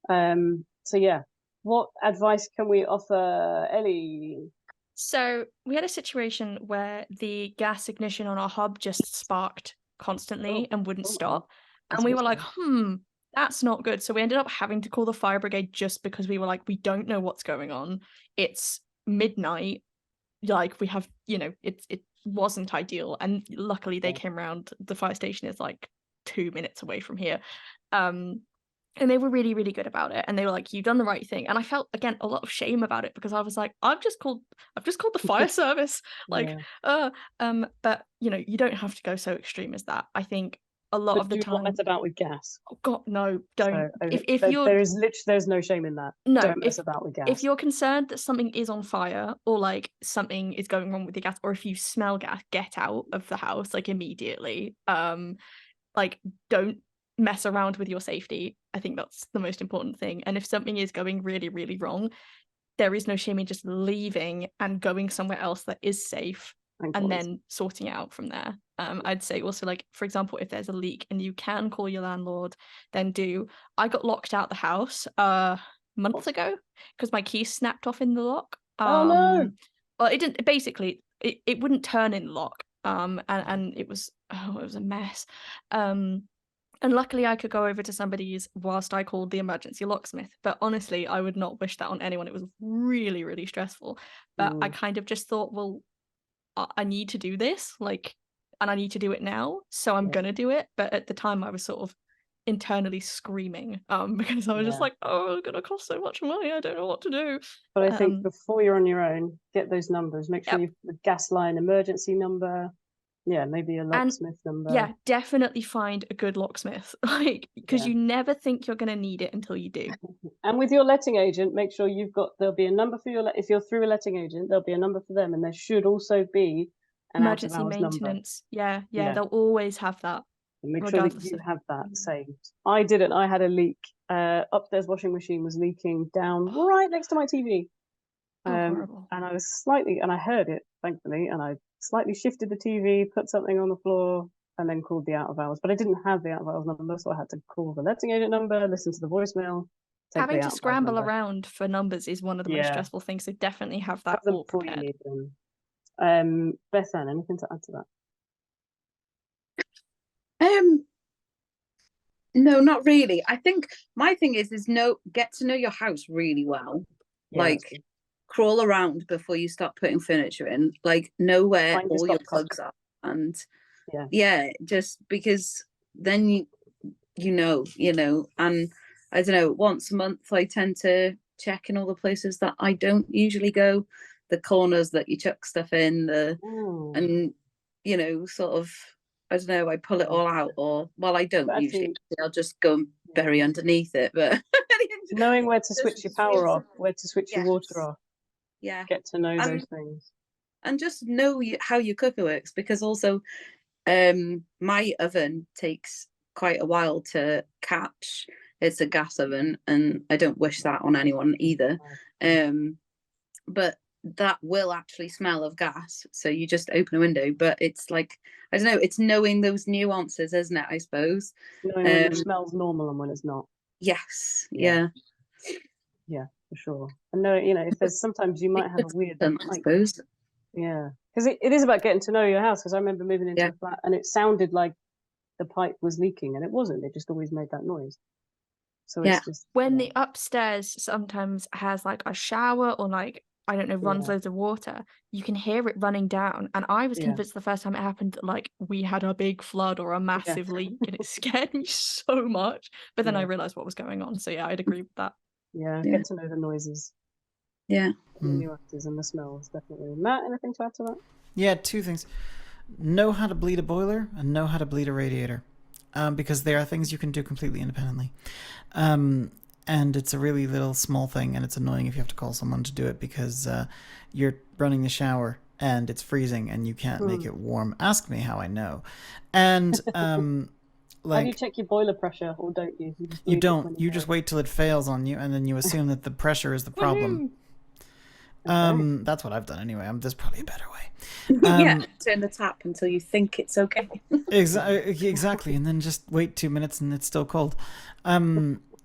them. So yeah, what advice can we offer, Ellie? So we had a situation where the gas ignition on our hob just sparked constantly and wouldn't stop. And we were like, that's not good. So we ended up having to call the fire brigade just because we were like, we don't know what's going on. It's midnight. Like we have, it wasn't ideal. And luckily they came around. The fire station is like 2 minutes away from here. And they were really, really good about it. And they were like, you've done the right thing. And I felt, again, a lot of shame about it because I was like, I've just called the fire service. But you don't have to go so extreme as that. I think a lot of the time. Don't mess about with gas. Oh God, no, don't. So, if you're there's no shame in that. No, don't mess about with gas. If you're concerned that something is on fire or like something is going wrong with the gas, or if you smell gas, get out of the house like immediately. Like don't mess around with your safety. I think that's the most important thing. And if something is going really, really wrong, there is no shame in just leaving and going somewhere else that is safe and then sorting it out from there. I'd say also, like, for example, if there's a leak and you can call your landlord, then do. I got locked out the house months ago because my key snapped off in the lock. Oh no. Well, it didn't, basically it wouldn't turn in the lock. And it was a mess. And luckily I could go over to somebody's whilst I called the emergency locksmith. But honestly, I would not wish that on anyone. It was really, really stressful. But I kind of just thought, well, I need to do this, like, and I need to do it now. So I'm going to do it. But at the time I was sort of internally screaming because I was just like, oh, it's going to cost so much money. I don't know what to do. But I think before you're on your own, get those numbers. Make sure you've the gas line emergency number. Yeah, maybe a locksmith number. Yeah, definitely find a good locksmith, like, because you never think you're going to need it until you do. And with your letting agent, make sure there'll be a number for if you're through a letting agent, there'll be a number for them, and there should also be an emergency maintenance number. Yeah, they'll always have that. And make sure that you have that saved. I didn't. I had a leak. Upstairs washing machine was leaking down right next to my TV. Horrible. And I heard it, thankfully, and I slightly shifted the TV, put something on the floor, and then called the out of hours. But I didn't have the out of hours number, so I had to call the letting agent number, listen to the voicemail. Having to scramble around for numbers is one of the most stressful things, so definitely have that all prepared. You need them. Beth Ann, anything to add to that? No, not really. I think my thing is get to know your house really well. Like crawl around before you start putting furniture in. Like know where all your plugs are, and just because then you know. And I don't know. Once a month, I tend to check in all the places that I don't usually go, the corners that you chuck stuff in, and sort of. I don't know, I pull it all out, I don't usually. I'll just go and bury underneath it. But knowing where to switch your power off, where to switch your water off. Yeah. Get to know those things. and just know how your cooker works, because also my oven takes quite a while to catch. It's a gas oven, and I don't wish that on anyone either. But that will actually smell of gas, so you just open a window. But it's like, I don't know, it's knowing those nuances, isn't it, I suppose? Knowing when it smells normal and when it's not. Yes. Yeah, for sure. And no, you know, if there's sometimes you might have a weird, I suppose. Yeah, because it is about getting to know your house. Because I remember moving into a flat and it sounded like the pipe was leaking, and it wasn't. It just always made that noise. So it's just when the upstairs sometimes has like a shower or like, I don't know, runs loads of water, you can hear it running down. And I was convinced the first time it happened that like we had a big flood or a massive leak, and it scared me so much. But then I realized what was going on. So yeah, I'd agree with that. Yeah, get to know the noises. Yeah. The nuances and the smells, definitely. Matt, anything to add to that? Yeah, two things. Know how to bleed a boiler and know how to bleed a radiator. Because they are things you can do completely independently. And it's a really little small thing, and it's annoying if you have to call someone to do it because you're running the shower and it's freezing and you can't make it warm. Ask me how I know. And like, how do you check your boiler pressure, or don't you? You don't. You just wait till it fails on you, and then you assume that the pressure is the problem. That's what I've done anyway. There's probably a better way. Turn the tap until you think it's okay. Exactly, and then just wait 2 minutes and it's still cold.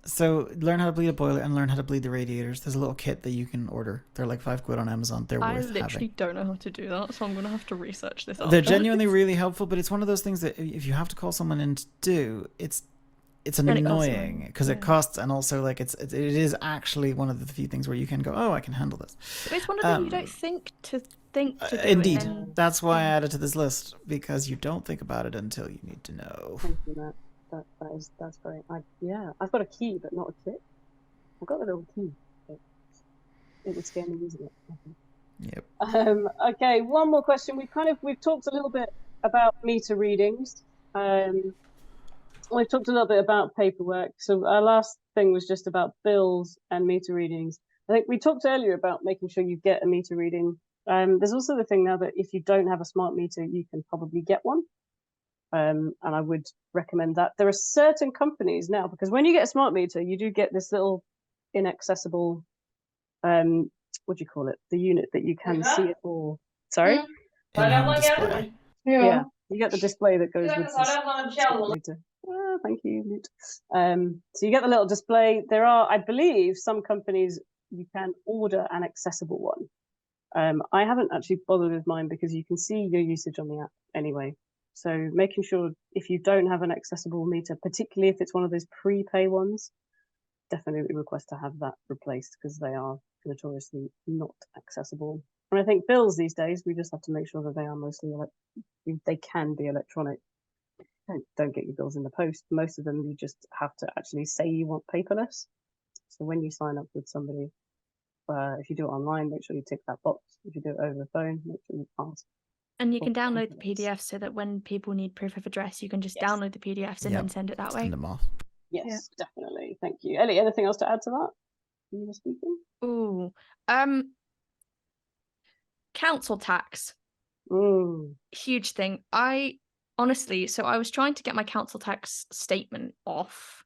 So learn how to bleed a boiler and learn how to bleed the radiators. There's a little kit that you can order. They're like £5 on Amazon. They're worth having. I literally don't know how to do that, so I'm going to have to research this. They're genuinely really helpful, but it's one of those things that if you have to call someone in to do, it's annoying because it costs, and also like it is actually one of the few things where you can go, oh, I can handle this. But it's one of them you don't think to do. Indeed, that's why I added to this list, because you don't think about it until you need to know. Thank you, Matt. That's great. I've got a key, but not a kit. I've got a little key. It would scare me using it, I think. Yep. Okay, one more question. We've talked a little bit about meter readings. We've talked a little bit about paperwork. So our last thing was just about bills and meter readings. I think we talked earlier about making sure you get a meter reading. There's also the thing now that if you don't have a smart meter, you can probably get one. And I would recommend that. There are certain companies now, because when you get a smart meter, you do get this little inaccessible, what do you call it? The unit that you can see it all. Sorry? In-home display. Yeah, you get the display that goes with the smart meter. Oh, thank you, Newt. So you get the little display. There are, I believe, some companies you can order an accessible one. I haven't actually bothered with mine because you can see your usage on the app anyway. So making sure if you don't have an accessible meter, particularly if it's one of those prepay ones, definitely request to have that replaced because they are notoriously not accessible. And I think bills these days, we just have to make sure that they are mostly they can be electronic. Don't get your bills in the post. Most of them you just have to actually say you want paperless. So when you sign up with somebody, if you do it online, make sure you tick that box. If you do it over the phone, make sure you ask. And you can download the PDF so that when people need proof of address, you can just download the PDFs and then send it that way. Send them off. Yes, definitely. Thank you. Ellie, anything else to add to that? You were speaking? Ooh. Council tax. Huge thing. Honestly, so I was trying to get my council tax statement off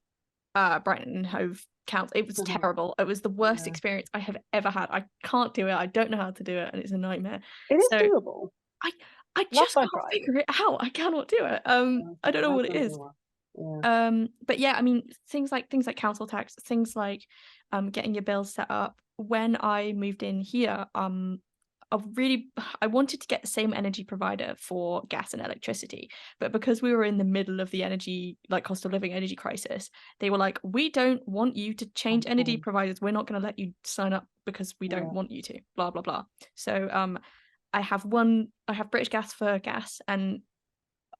Brighton and Hove Council. It was terrible. It was the worst experience I have ever had. I can't do it. I don't know how to do it, and it's a nightmare. It is doable. I just can't figure it out. I cannot do it. I don't know what it is. But yeah, I mean, things like council tax, things like getting your bills set up. When I moved in here, I wanted to get the same energy provider for gas and electricity, but because we were in the middle of the energy, like cost of living energy crisis, they were like, we don't want you to change energy providers. We're not going to let you sign up because we don't want you to, blah, blah, blah. So I have British Gas for gas and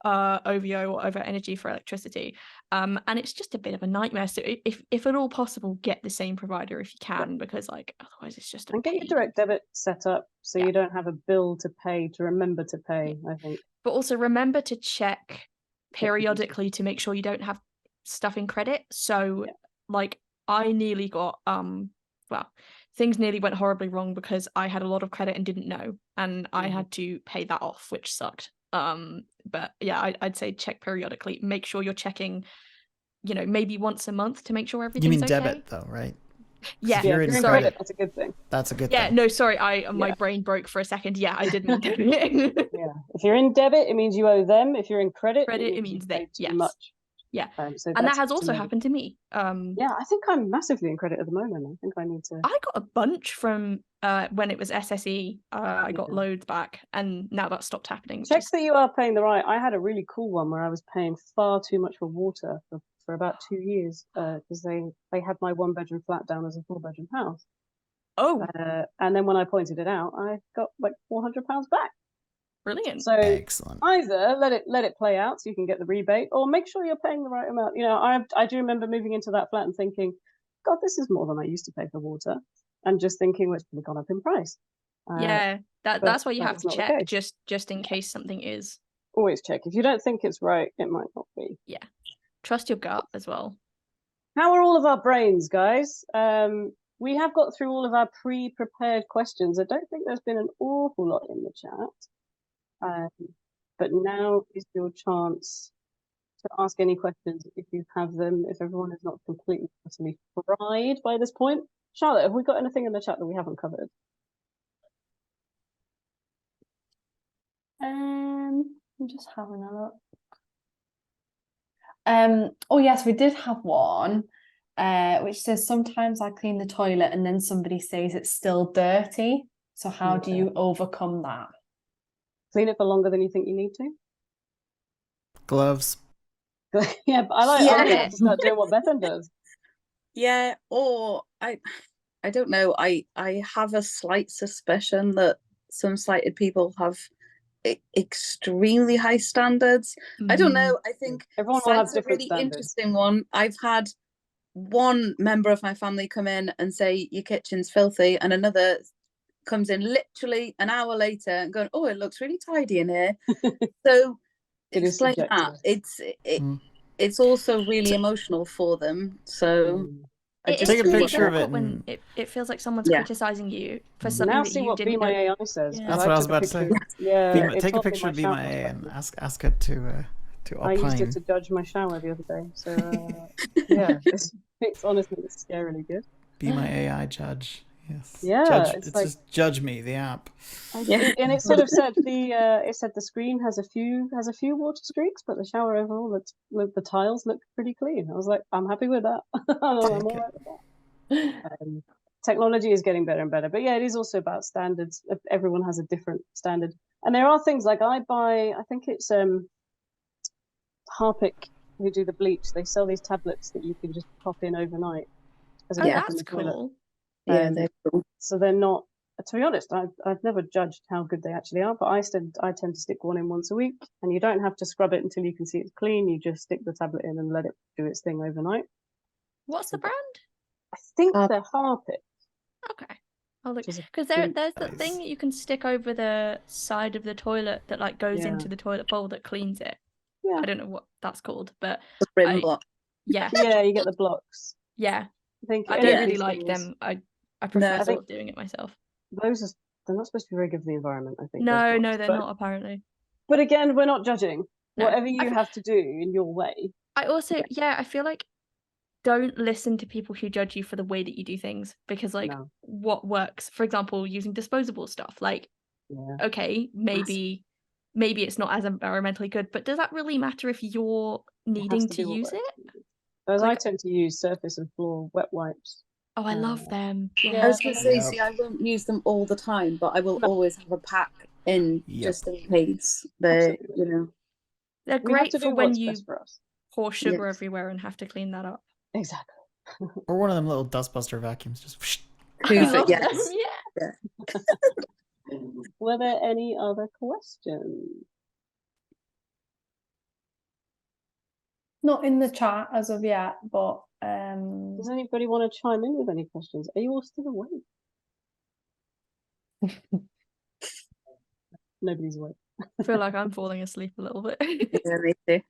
OVO or Over Energy for electricity, and it's just a bit of a nightmare. So if at all possible, get the same provider if you can, because like otherwise it's just a get your direct debit set up so you don't have a bill to pay, to remember to pay. I think, but also remember to check periodically to make sure you don't have stuff in credit. So like I nearly got things nearly went horribly wrong because I had a lot of credit and didn't know, and I had to pay that off, which sucked. But yeah, I'd say check periodically. Make sure you're checking, maybe once a month to make sure everything's You mean okay. debit though, right? Yeah, If you're in sorry. credit, that's a good thing. That's a good Yeah, thing. no, sorry, my brain broke for a second. Yeah, I did mean debit. Yeah, if you're in debit, it means you owe them. If you're in credit, It means you they. paid too Yes. much. Yeah, So and that that's has good to also know. happened to me. Yeah, I think I'm massively in credit at the moment. I think I need to. I got a bunch from when it was SSE. I got loads back, and now that's stopped happening. Check that you are paying the right. I had a really cool one where I was paying far too much for water for about 2 years because they had my 1-bedroom flat down as a 4-bedroom house. Oh, and then when I pointed it out, I got like £400 back. brilliant! So excellent. Either let it play out so you can get the rebate, or make sure you're paying the right amount. I do remember moving into that flat and thinking, God, this is more than I used to pay for water, and just thinking, well, it's probably gone up in price. Yeah, that's why you have to check just in case something is. Always check. If you don't think it's right, it might not be. Yeah, trust your gut as well. How are all of our brains, guys? We have got through all of our pre-prepared questions. I don't think there's been an awful lot in the chat. But now is your chance to ask any questions if you have them, if everyone is not completely utterly fried by this point. Charlotte, have we got anything in the chat that we haven't covered? I'm just having a look. Oh yes, we did have one, which says sometimes I clean the toilet and then somebody says it's still dirty. So how do you overcome that? Clean it for longer than you think you need to. Gloves. Yeah, but I'm gonna have to start doing what Bethan does. Yeah, or I don't know. I have a slight suspicion that some sighted people have extremely high standards. I don't know. I think everyone will have a different really standards. Interesting one. I've had one member of my family come in and say your kitchen's filthy, and another comes in literally an hour later and going, oh, it looks really tidy in here. So explain that. It's also really emotional for them. So it take a really picture of it when it feels like someone's criticizing you for something now that see you what didn't Be My know. AI says. That's what I was about to say. Yeah, take a picture of Be My AI and ask it to opine. I used it to judge my shower the other day. So yeah, it's honestly scarily good. Be My AI judge. Yes. Yeah, it's like, just Judge Me, the app. And it sort of said the screen has a few water streaks, but the shower overall, the tiles look pretty clean. I was like, I'm happy with that. I'm all right with that. Technology is getting better and better, but yeah, it is also about standards. Everyone has a different standard, and there are things like I think it's Harpic who do the bleach. They sell these tablets that you can just pop in overnight. That's cool. Yeah, they're cool. So they're not. To be honest, I've never judged how good they actually are, but I tend to stick one in once a week, and you don't have to scrub it until you can see it's clean. You just stick the tablet in and let it do its thing overnight. What's the brand? I think they're Harpic. Okay, I'll look because there's the thing that you can stick over the side of the toilet that like goes into the toilet bowl that cleans it. Yeah, I don't know what that's called, but the rim block. Yeah, you get the blocks. Yeah, I don't really like them. I prefer sort of doing it myself. They're not supposed to be very good for the environment, I think. No, they're not apparently. But again, we're not judging. No. Whatever you have to do in your way. I also, I feel like don't listen to people who judge you for the way that you do things, because what works, for example, using disposable stuff, like, okay, maybe it's not as environmentally good, but does that really matter if you're needing to use it? As I tend to use surface and floor wet wipes. Oh, I love them. Yeah. I was going to say, see, I won't use them all the time, but I will always have a pack in just in case. They're great for when you pour sugar everywhere and have to clean that up. Exactly. Or one of them little dustbuster vacuums, just. Yes. Yeah. Were there any other questions? Not in the chat as of yet, but does anybody want to chime in with any questions? Are you all still awake? Nobody's awake. I feel like I'm falling asleep a little bit. Yeah, me too.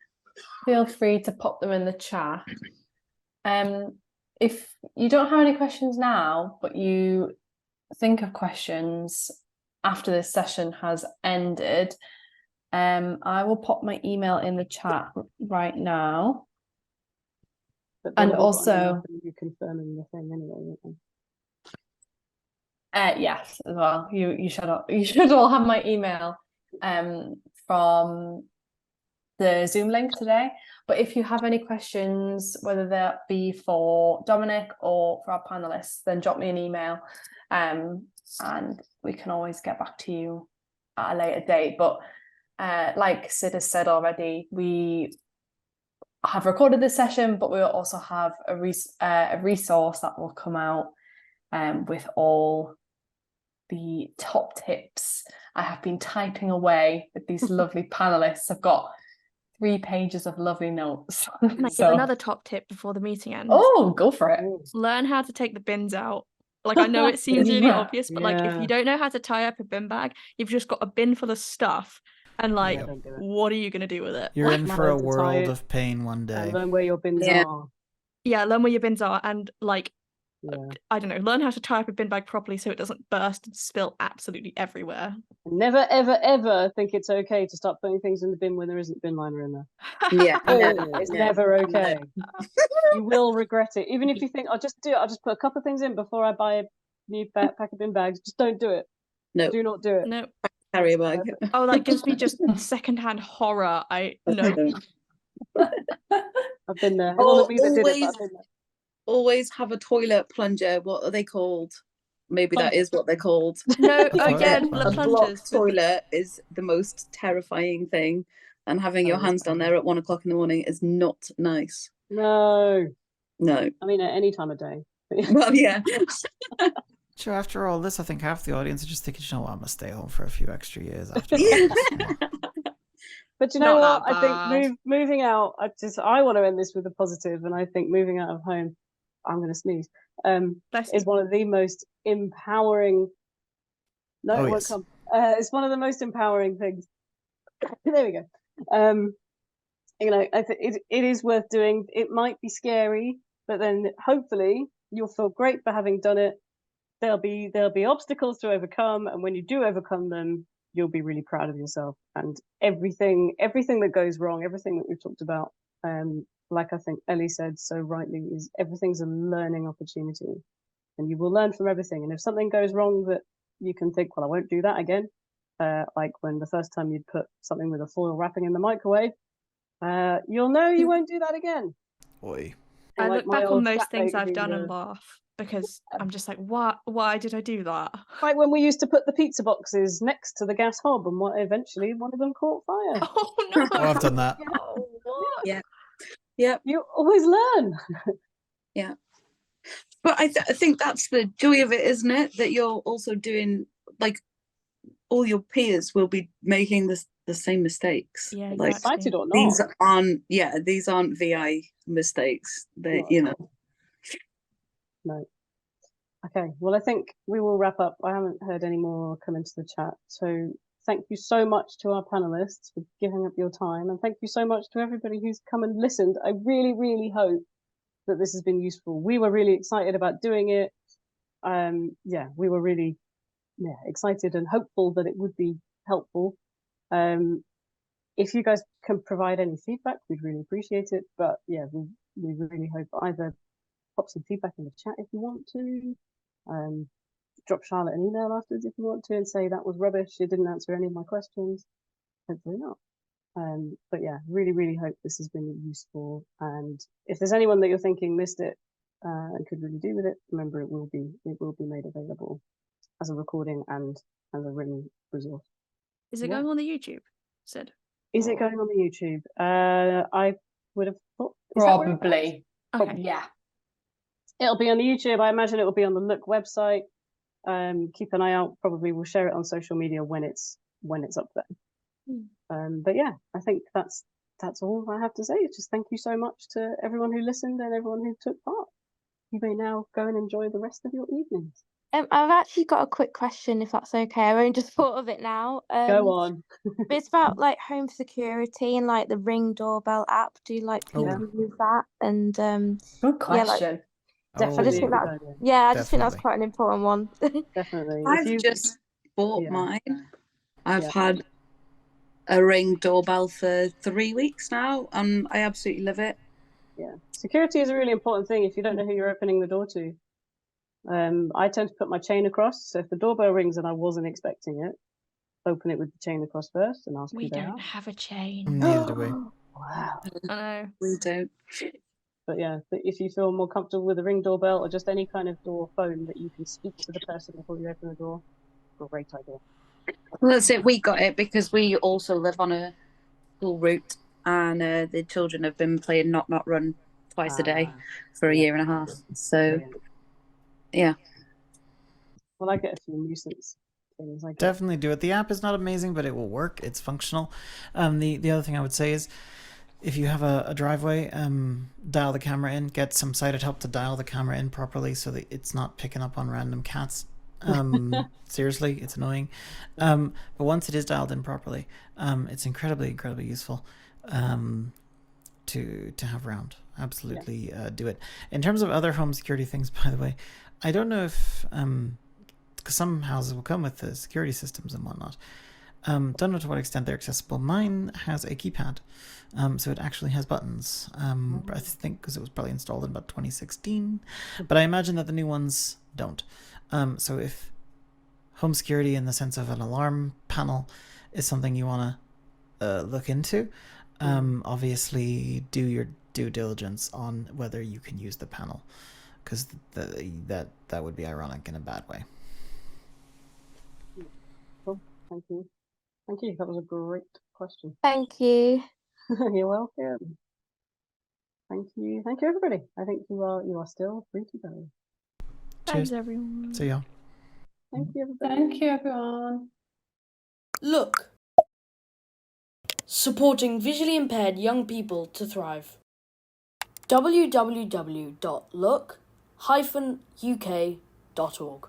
Feel free to pop them in the chat. if you don't have any questions now, but you think of questions after this session has ended, I will pop my email in the chat right now. But And they've all got an email also, from you confirming the thing anyway, won't they? yes, as well. You should all have my email from the Zoom link today. But if you have any questions, whether that be for Dominic or for our panelists, then drop me an email, and we can always get back to you at a later date. But like Sid has said already, we have recorded this session, but we will also have a resource that will come out with all the top tips. I have been typing away with these lovely panelists. I've got 3 pages of lovely notes. Can I give another top tip before the meeting ends? Oh, go for it. Learn how to take the bins out. Like, I know it seems really obvious, but like, if you don't know how to tie up a bin bag, you've just got a bin full of stuff, and like, what are you going to do with it? You're in for a world of pain one day. And learn where your bins are. Yeah, learn where your bins are, and like, I don't know, learn how to tie up a bin bag properly so it doesn't burst and spill absolutely everywhere. Never, ever, ever think it's okay to start putting things in the bin when there isn't a bin liner in there. Yeah, It's never okay. You will regret it. Even if you think, I'll just do it, I'll just put a couple of things in before I buy a new pack of bin bags. Just don't do it. No. Do not do it. No. Carry a bag. Oh, that gives me just secondhand horror. No. I've been there. Always have a toilet plunger. What are they called? Maybe that is what they're called. No, again, a block toilet is the most terrifying thing, and having your hands down there at 1 o'clock in the morning is not nice. No. I mean, at any time of day. Well, yeah. So after all this, I think half the audience are just thinking, you know what, I'm gonna stay home for a few extra years after. But you know what? I think moving out. I want to end this with a positive, and I think moving out of home, I'm going to sneeze. Is one of the most empowering. No, it won't come. It's one of the most empowering things. There we go. You know, I think it is worth doing. It might be scary, but then hopefully you'll feel great for having done it. There'll be obstacles to overcome, and when you do overcome them, you'll be really proud of yourself. And everything that goes wrong, everything that we've talked about, like I think Ellie said so rightly, is everything's a learning opportunity, and you will learn from everything. And if something goes wrong that you can think, well, I won't do that again, like when the first time you'd put something with a foil wrapping in the microwave, you'll know you won't do that again. Oi. I look back on most things I've done and laugh, because I'm just like, why did I do that? Like when we used to put the pizza boxes next to the gas hob, and eventually one of them caught fire. Oh no! Oh, I've done that. Oh, what? Yeah. You always learn. Yeah. But I think that's the joy of it, isn't it? That you're also doing, like, all your peers will be making the same mistakes. Yeah, like, excited or not. These aren't VI mistakes. They, No. Okay, well, I think we will wrap up. I haven't heard any more come into the chat. So thank you so much to our panelists for giving up your time. And thank you so much to everybody who's come and listened. I really, really hope that this has been useful. We were really excited about doing it. We were really excited and hopeful that it would be helpful. If you guys can provide any feedback, we'd really appreciate it. But yeah, we really hope either pop some feedback in the chat if you want to. Drop Charlotte an email afterwards if you want to, and say that was rubbish, you didn't answer any of my questions. Hopefully not. But yeah, really, really hope this has been useful. And if there's anyone that you're thinking missed it and could really do with it, remember it will be made available as a recording and as a written resource. Is it going on the YouTube, Sid? Is it going on the YouTube? I would have thought probably. Okay. Yeah. It'll be on the YouTube. I imagine it will be on the Look website. Keep an eye out. Probably we'll share it on social media when it's up there. But yeah, I think that's all I have to say. Just thank you so much to everyone who listened and everyone who took part. You may now go and enjoy the rest of your evenings. I've actually got a quick question, if that's okay. I only just thought of it now. Go on. It's about like home security and like the Ring doorbell app. Do you like people use that? And good question. I just Definitely think a good that, idea. yeah, I just think that's Definitely. quite an important one. Definitely. If I've you, just bought yeah. mine. I've Yeah. had a Ring doorbell for 3 weeks now, and I absolutely love it. Yeah, security is a really important thing if you don't know who you're opening the door to. I tend to put my chain across, so if the doorbell rings and I wasn't expecting it, open it with the chain across first and ask We who they don't are. have a chain. Neither do we. Wow. I know. We don't. But yeah, if you feel more comfortable with a Ring doorbell or just any kind of door phone that you can speak to the person before you open the door, great idea. Well, that's it. We got it because we also live on a school route, and the children have been playing Knock Knock Run twice a day for a yeah. year and a half. So, Brilliant. yeah. Well, I get a few nuisance things. Definitely do it. The app is not amazing, but it will work. It's functional. The other thing I would say is, if you have a driveway, dial the camera in. Get some sighted help to dial the camera in properly so that it's not picking up on random cats. Seriously, it's annoying. But once it is dialed in properly, it's incredibly useful to have around. Absolutely, do it. In terms of other home security things, by the way, I don't know if because some houses will come with the security systems and whatnot. Don't know to what extent they're accessible. Mine has a keypad, so it actually has buttons. I think because it was probably installed in about 2016, but I imagine that the new ones don't. So if home security in the sense of an alarm panel is something you want to look into, obviously do your due diligence on whether you can use the panel, because that would be ironic in a bad way. Cool. Thank you. Thank you. That was a great question. Thank you. You're welcome. Thank you. Thank you, everybody. I think you are still free to go. Thanks, Cheers. everyone. See y'all. Thank you, everybody. Thank you, everyone. Look. Supporting visually impaired young people to thrive. www.look-uk.org